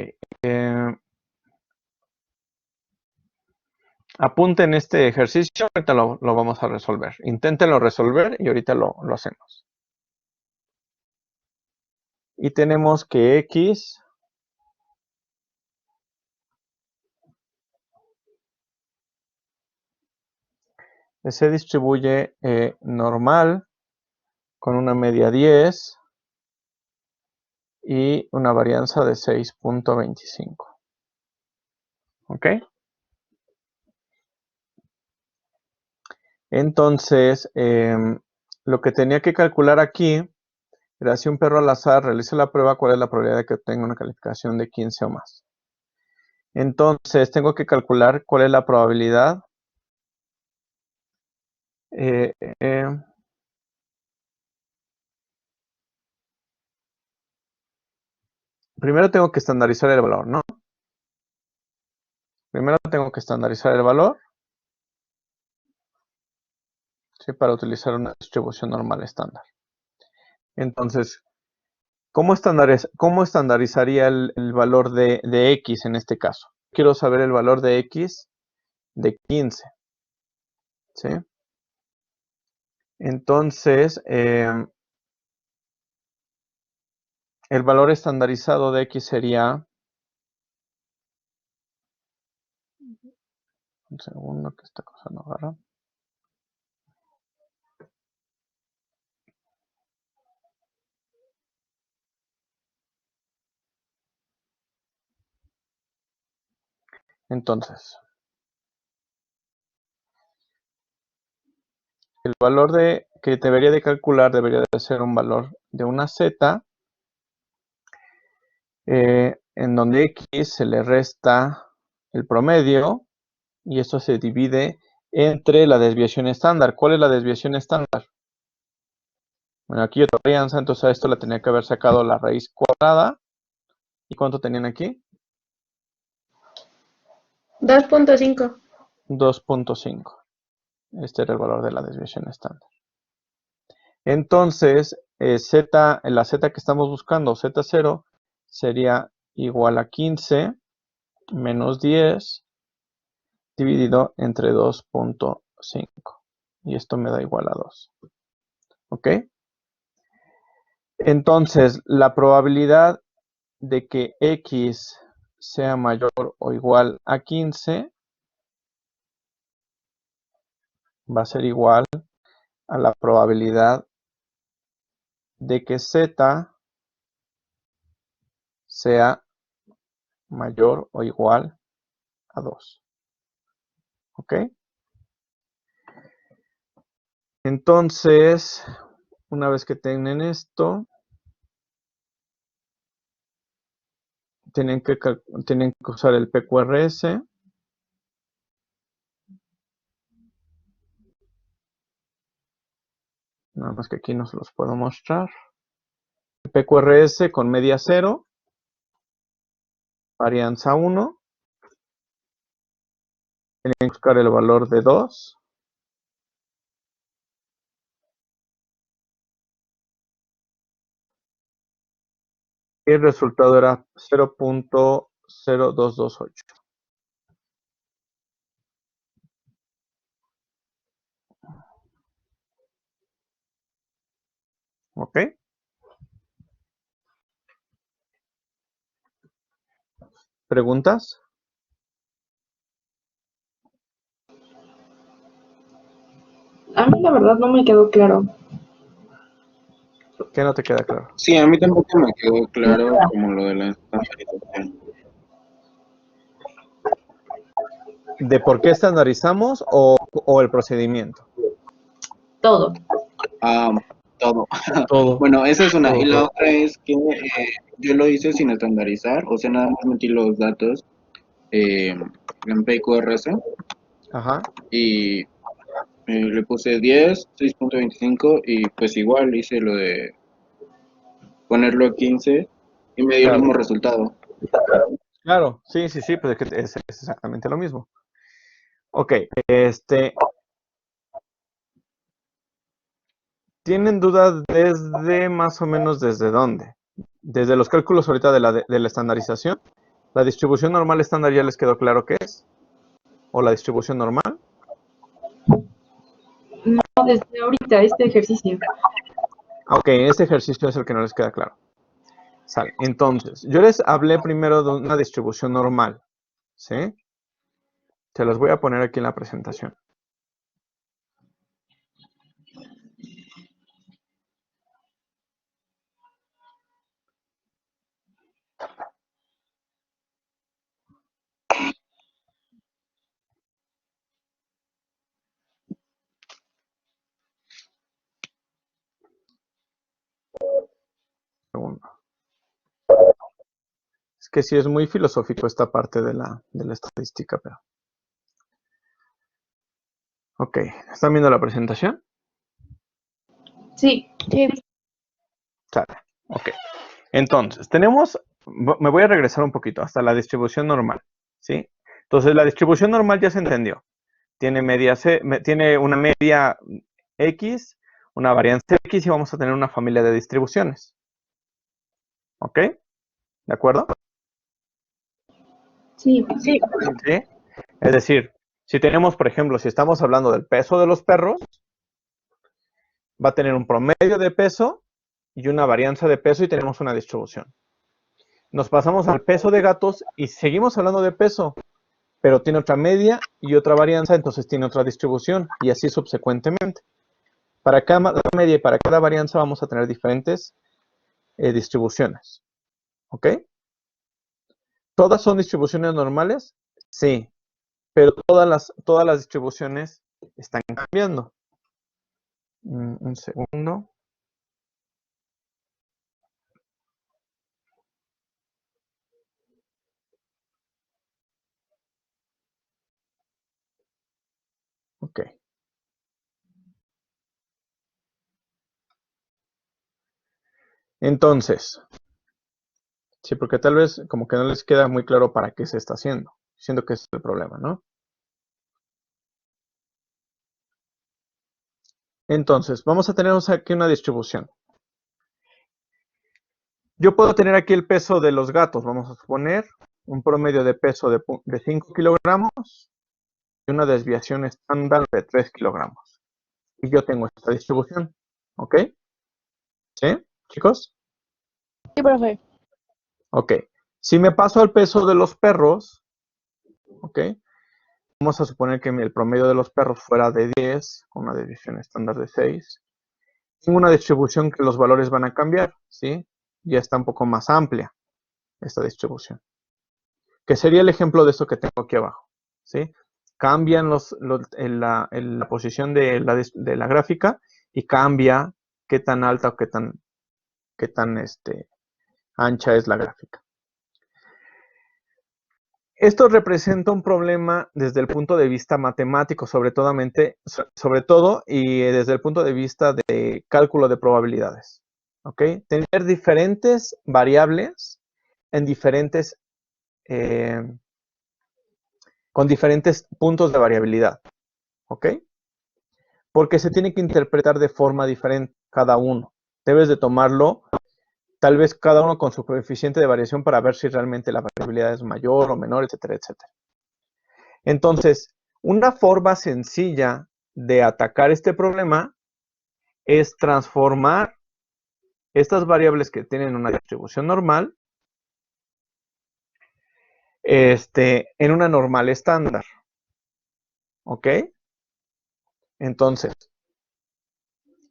Apunten este ejercicio, ahorita lo vamos a resolver. Inténtenlo resolver y ahorita lo hacemos. Y tenemos que X se distribuye normal con una media 10 y una varianza de 6.25. ¿Ok? Entonces, lo que tenía que calcular aquí era si un perro al azar realiza la prueba, cuál es la probabilidad de que obtenga una calificación de 15 o más. Entonces, tengo que calcular cuál es la probabilidad primero tengo que estandarizar el valor, ¿no? Primero tengo que estandarizar el valor, ¿sí? Para utilizar una distribución normal estándar. Entonces, ¿cómo estandarizaría el valor de X en este caso? Quiero saber el valor de X de 15, ¿sí? Entonces, el valor estandarizado de X sería... Un segundo que esta cosa no agarra. Entonces, el valor que debería de calcular debería de ser un valor de una Z, en donde X se le resta el promedio y esto se divide entre la desviación estándar. ¿Cuál es la desviación estándar? Bueno, aquí otra varianza, entonces a esto le tenía que haber sacado la raíz cuadrada. ¿Y cuánto tenían aquí? 2.5. 2.5. Este era el valor de la desviación estándar. Entonces, la Z que estamos buscando, Z0, sería igual a 15 menos 10 dividido entre 2.5. Y esto me da igual a 2. ¿Ok? Entonces, la probabilidad de que X sea mayor o igual a 15 va a ser igual a la probabilidad de que Z sea mayor o igual a 2. ¿Ok? Entonces, una vez que tienen esto, tienen que usar el PQRS. Nada más que aquí no se los puedo mostrar. El PQRS con media 0, varianza 1. Tienen que buscar el valor de 2. Y el resultado era 0.0228. ¿Ok? ¿Preguntas? A mí la verdad no me quedó claro. ¿Qué no te queda claro? Sí, a mí tampoco me quedó claro como lo de la estandarización. ¿De por qué estandarizamos o el procedimiento? Todo. Ah, todo. Todo. Bueno, esa es una. Y la Todo. otra es que yo lo hice sin estandarizar, o sea, nada más metí los datos en PQRS Ajá. y le puse 10, 6.25 y pues igual hice lo de ponerlo a 15 y me dio el Claro. mismo resultado. Claro, sí, sí, sí, pues es que es exactamente lo mismo. Ok, ¿tienen dudas desde más o menos desde dónde? Desde los cálculos ahorita de la estandarización. ¿La distribución normal estándar ya les quedó claro qué es? ¿O la distribución normal? No, desde ahorita, este ejercicio. Ok, este ejercicio es el que no les queda claro. Sale. Entonces, yo les hablé primero de una distribución normal, ¿sí? Se los voy a poner aquí en la presentación. Segundo. Es que sí es muy filosófico esta parte de la estadística, pero... Ok, ¿están viendo la presentación? Sí. Sí. Sale. Ok. Entonces, me voy a regresar un poquito hasta la distribución normal, ¿sí? Entonces, la distribución normal ya se entendió. Tiene tiene una media X, una varianza X y vamos a tener una familia de distribuciones. ¿Ok? ¿De acuerdo? Sí. ¿Sí? Es decir, si tenemos, por ejemplo, si estamos hablando del peso de los perros, va a tener un promedio de peso y una varianza de peso y tenemos una distribución. Nos pasamos al peso de gatos y seguimos hablando de peso, pero tiene otra media y otra varianza, entonces tiene otra distribución y así subsecuentemente. Para cada media y para cada varianza vamos a tener diferentes distribuciones. ¿Ok? ¿Todas son distribuciones normales? Sí, pero todas las distribuciones están cambiando. Un segundo. Ok. Entonces, sí, porque tal vez como que no les queda muy claro para qué se está haciendo. Siento que ese es el problema, ¿no? Entonces, vamos a tener aquí una distribución. Yo puedo tener aquí el peso de los gatos, vamos a suponer, un promedio de peso de 5 kilogramos y una desviación estándar de 3 kilogramos. Y yo tengo esta distribución, ¿ok? ¿Sí, chicos? Sí, profe. Ok. Si me paso al peso de los perros, ¿ok? Vamos a suponer que el promedio de los perros fuera de 10, con una desviación estándar de 6. Tengo una distribución que los valores van a cambiar, ¿sí? Ya está un poco más amplia esta distribución. Que sería el ejemplo de esto que tengo aquí abajo, ¿sí? Cambian la posición de la gráfica y cambia qué tan alta o qué tan ancha es la gráfica. Esto representa un problema desde el punto de vista matemático, sobre todo y desde el punto de vista de cálculo de probabilidades. ¿Ok? Tener diferentes variables en con diferentes puntos de variabilidad. ¿Ok? Porque se tiene que interpretar de forma diferente cada uno. Debes de tomarlo Tal vez cada uno con su coeficiente de variación para ver si realmente la variabilidad es mayor o menor, etcétera, etcétera. Entonces, una forma sencilla de atacar este problema es transformar estas variables que tienen una distribución normal en una normal estándar. ¿Ok? Entonces,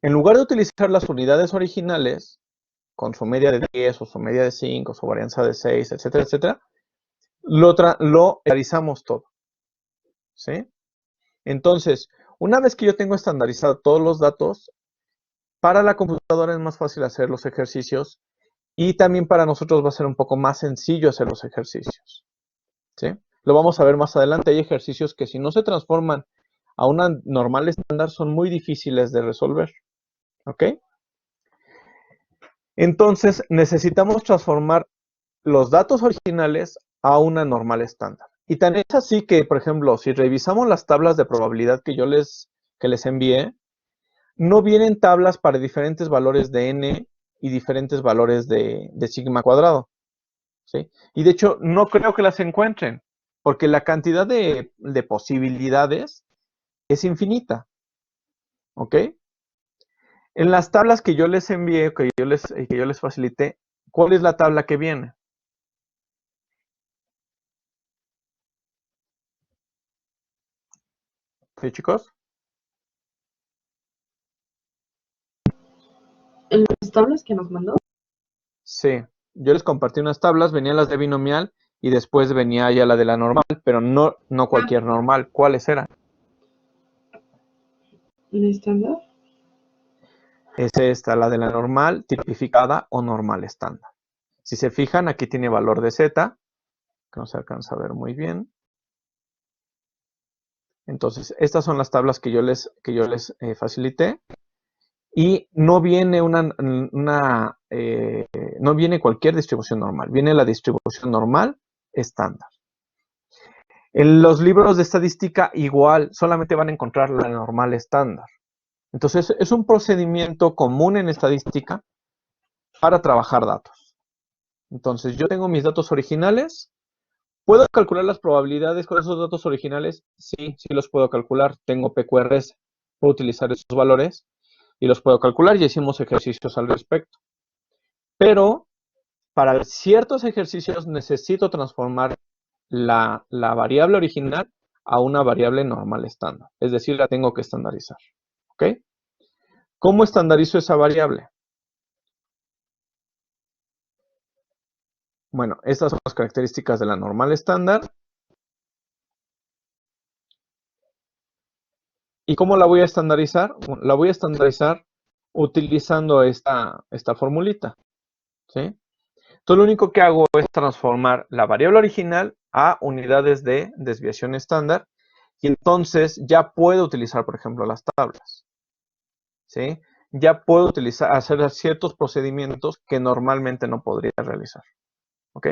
en lugar de utilizar las unidades originales, con su media de 10 o su media de 5, su varianza de 6, etcétera, etcétera, lo estandarizamos todo. ¿Sí? Entonces, una vez que yo tengo estandarizado todos los datos, para la computadora es más fácil hacer los ejercicios y también para nosotros va a ser un poco más sencillo hacer los ejercicios. ¿Sí? Lo vamos a ver más adelante. Hay ejercicios que si no se transforman a una normal estándar son muy difíciles de resolver. ¿Ok? Entonces, necesitamos transformar los datos originales a una normal estándar. Y tan es así que, por ejemplo, si revisamos las tablas de probabilidad que les envié, no vienen tablas para diferentes valores de n y diferentes valores de sigma cuadrado. ¿Sí? Y de hecho, no creo que las encuentren, porque la cantidad de posibilidades es infinita. ¿Ok? En las tablas que yo les envié, que yo les facilité, ¿cuál es la tabla que viene? ¿Sí, chicos? ¿En las tablas que nos mandó? Sí. Yo les compartí unas tablas, venían las de binomial y después venía ya la de la normal, pero no cualquier normal. ¿Cuáles eran? ¿En estándar? Es esta, la de la normal, tipificada o normal estándar. Si se fijan, aquí tiene valor de z, que no se alcanza a ver muy bien. Entonces, estas son las tablas que yo les facilité. Y no viene no viene cualquier distribución normal, viene la distribución normal estándar. En los libros de estadística igual, solamente van a encontrar la normal estándar. Entonces, es un procedimiento común en estadística para trabajar datos. Entonces, yo tengo mis datos originales. ¿Puedo calcular las probabilidades con esos datos originales? Sí, sí los puedo calcular. Tengo PQRS. Puedo utilizar esos valores y los puedo calcular. Ya hicimos ejercicios al respecto. Pero para ciertos ejercicios necesito transformar la variable original a una variable normal estándar. Es decir, la tengo que estandarizar. ¿Ok? ¿Cómo estandarizo esa variable? Bueno, estas son las características de la normal estándar. ¿Y cómo la voy a estandarizar? Bueno, la voy a estandarizar utilizando esta formulita. ¿Sí? Entonces, lo único que hago es transformar la variable original a unidades de desviación estándar y entonces ya puedo utilizar, por ejemplo, las tablas. ¿Sí? Ya puedo hacer ciertos procedimientos que normalmente no podría realizar. ¿Ok?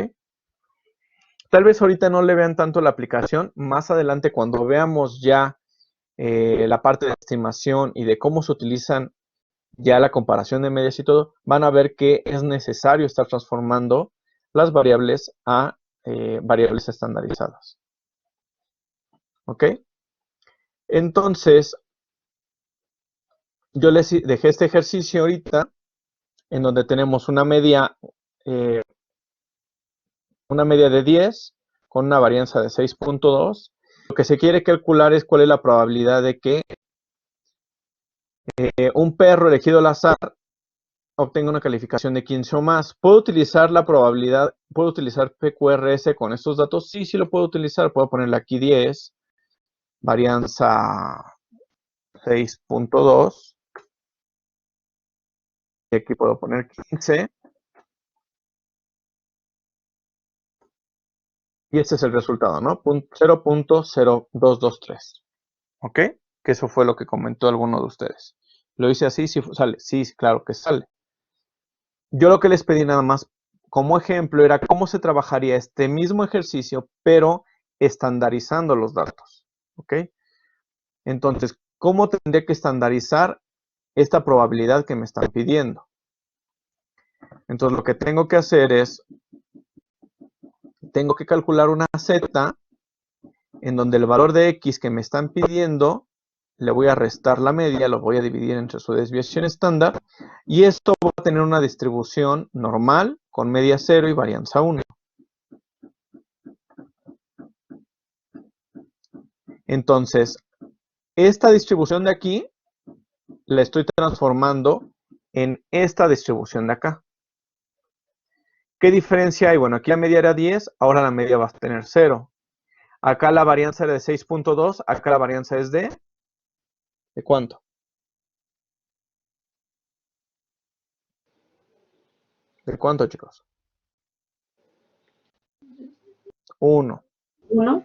Tal vez ahorita no le vean tanto la aplicación. Más adelante, cuando veamos ya la parte de estimación y de cómo se utilizan ya la comparación de medias y todo, van a ver que es necesario estar transformando las variables a variables estandarizadas. ¿Ok? Entonces, yo les dejé este ejercicio ahorita, en donde tenemos una media de 10 con una varianza de 6.2. Lo que se quiere calcular es cuál es la probabilidad de que un perro elegido al azar obtenga una calificación de 15 o más. ¿Puedo utilizar la probabilidad? ¿Puedo utilizar PQRS con estos datos? Sí, sí lo puedo utilizar. Puedo ponerle aquí 10, varianza 6.2. Y aquí puedo poner 15. Y este es el resultado, ¿no? 0.0223. ¿Ok? Que eso fue lo que comentó alguno de ustedes. Lo hice así, sí sale. Sí, claro que sale. Yo lo que les pedí nada más como ejemplo era cómo se trabajaría este mismo ejercicio, pero estandarizando los datos. ¿Ok? Entonces, ¿cómo tendría que estandarizar esta probabilidad que me están pidiendo? Entonces lo que tengo que hacer es, tengo que calcular una z en donde el valor de x que me están pidiendo, le voy a restar la media, lo voy a dividir entre su desviación estándar, y esto va a tener una distribución normal con media 0 y varianza 1. Entonces, esta distribución de aquí la estoy transformando en esta distribución de acá. ¿Qué diferencia hay? Bueno, aquí la media era 10, ahora la media va a tener 0. Acá la varianza era de 6.2, acá la varianza es ¿de cuánto? ¿De cuánto, chicos? 1. 1.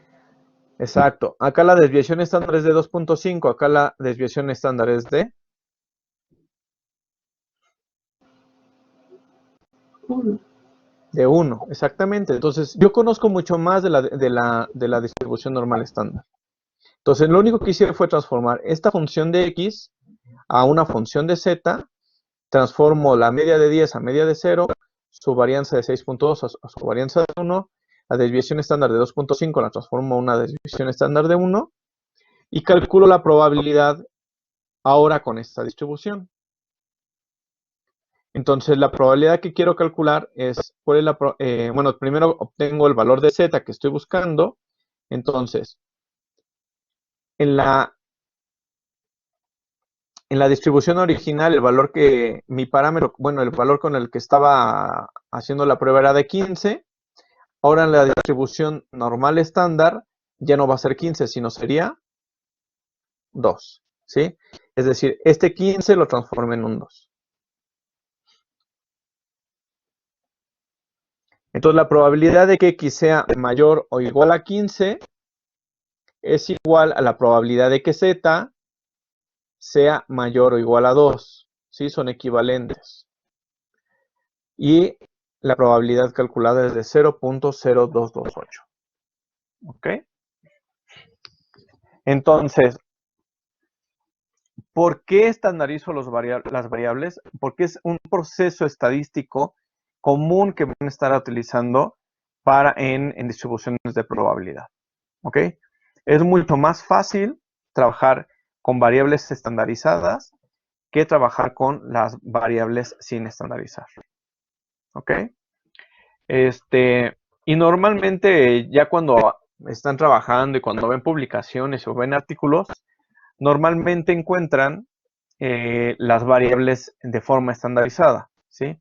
Exacto. Acá la desviación estándar es de 2.5, acá la desviación estándar es de 1. de 1, exactamente. Entonces, yo conozco mucho más de la distribución normal estándar. Entonces, lo único que hice fue transformar esta función de x a una función de z, transformo la media de 10 a media de 0, su varianza de 6.2 a su varianza de 1, la desviación estándar de 2.5 la transformo a una desviación estándar de 1, y calculo la probabilidad ahora con esta distribución. Entonces, la probabilidad que quiero calcular es, ¿cuál es bueno, primero obtengo el valor de z que estoy buscando. Entonces, en la distribución original, el valor que, mi parámetro, bueno, el valor con el que estaba haciendo la prueba era de 15. Ahora en la distribución normal estándar, ya no va a ser 15, sino sería 2, ¿sí? Es decir, este 15 lo transformé en un 2. Entonces, la probabilidad de que x sea mayor o igual a 15 es igual a la probabilidad de que z sea mayor o igual a 2. ¿Sí? Son equivalentes. Y la probabilidad calculada es de 0.0228. ¿Ok? Entonces, ¿por qué estandarizo las variables? Porque es un proceso estadístico común que van a estar utilizando en distribuciones de probabilidad. ¿Ok? Es mucho más fácil trabajar con variables estandarizadas que trabajar con las variables sin estandarizar. ¿Ok? Y normalmente ya cuando están trabajando y cuando ven publicaciones o ven artículos, normalmente encuentran las variables de forma estandarizada, ¿sí?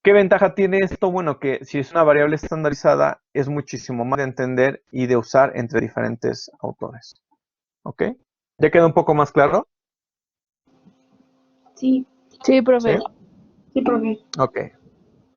¿Qué ventaja tiene esto? Bueno, que si es una variable estandarizada, es muchísimo más de entender y de usar entre diferentes autores. ¿Ok? ¿Ya queda un poco más claro? Sí, Sí, profe. ¿Sí? sí, profe. Ok.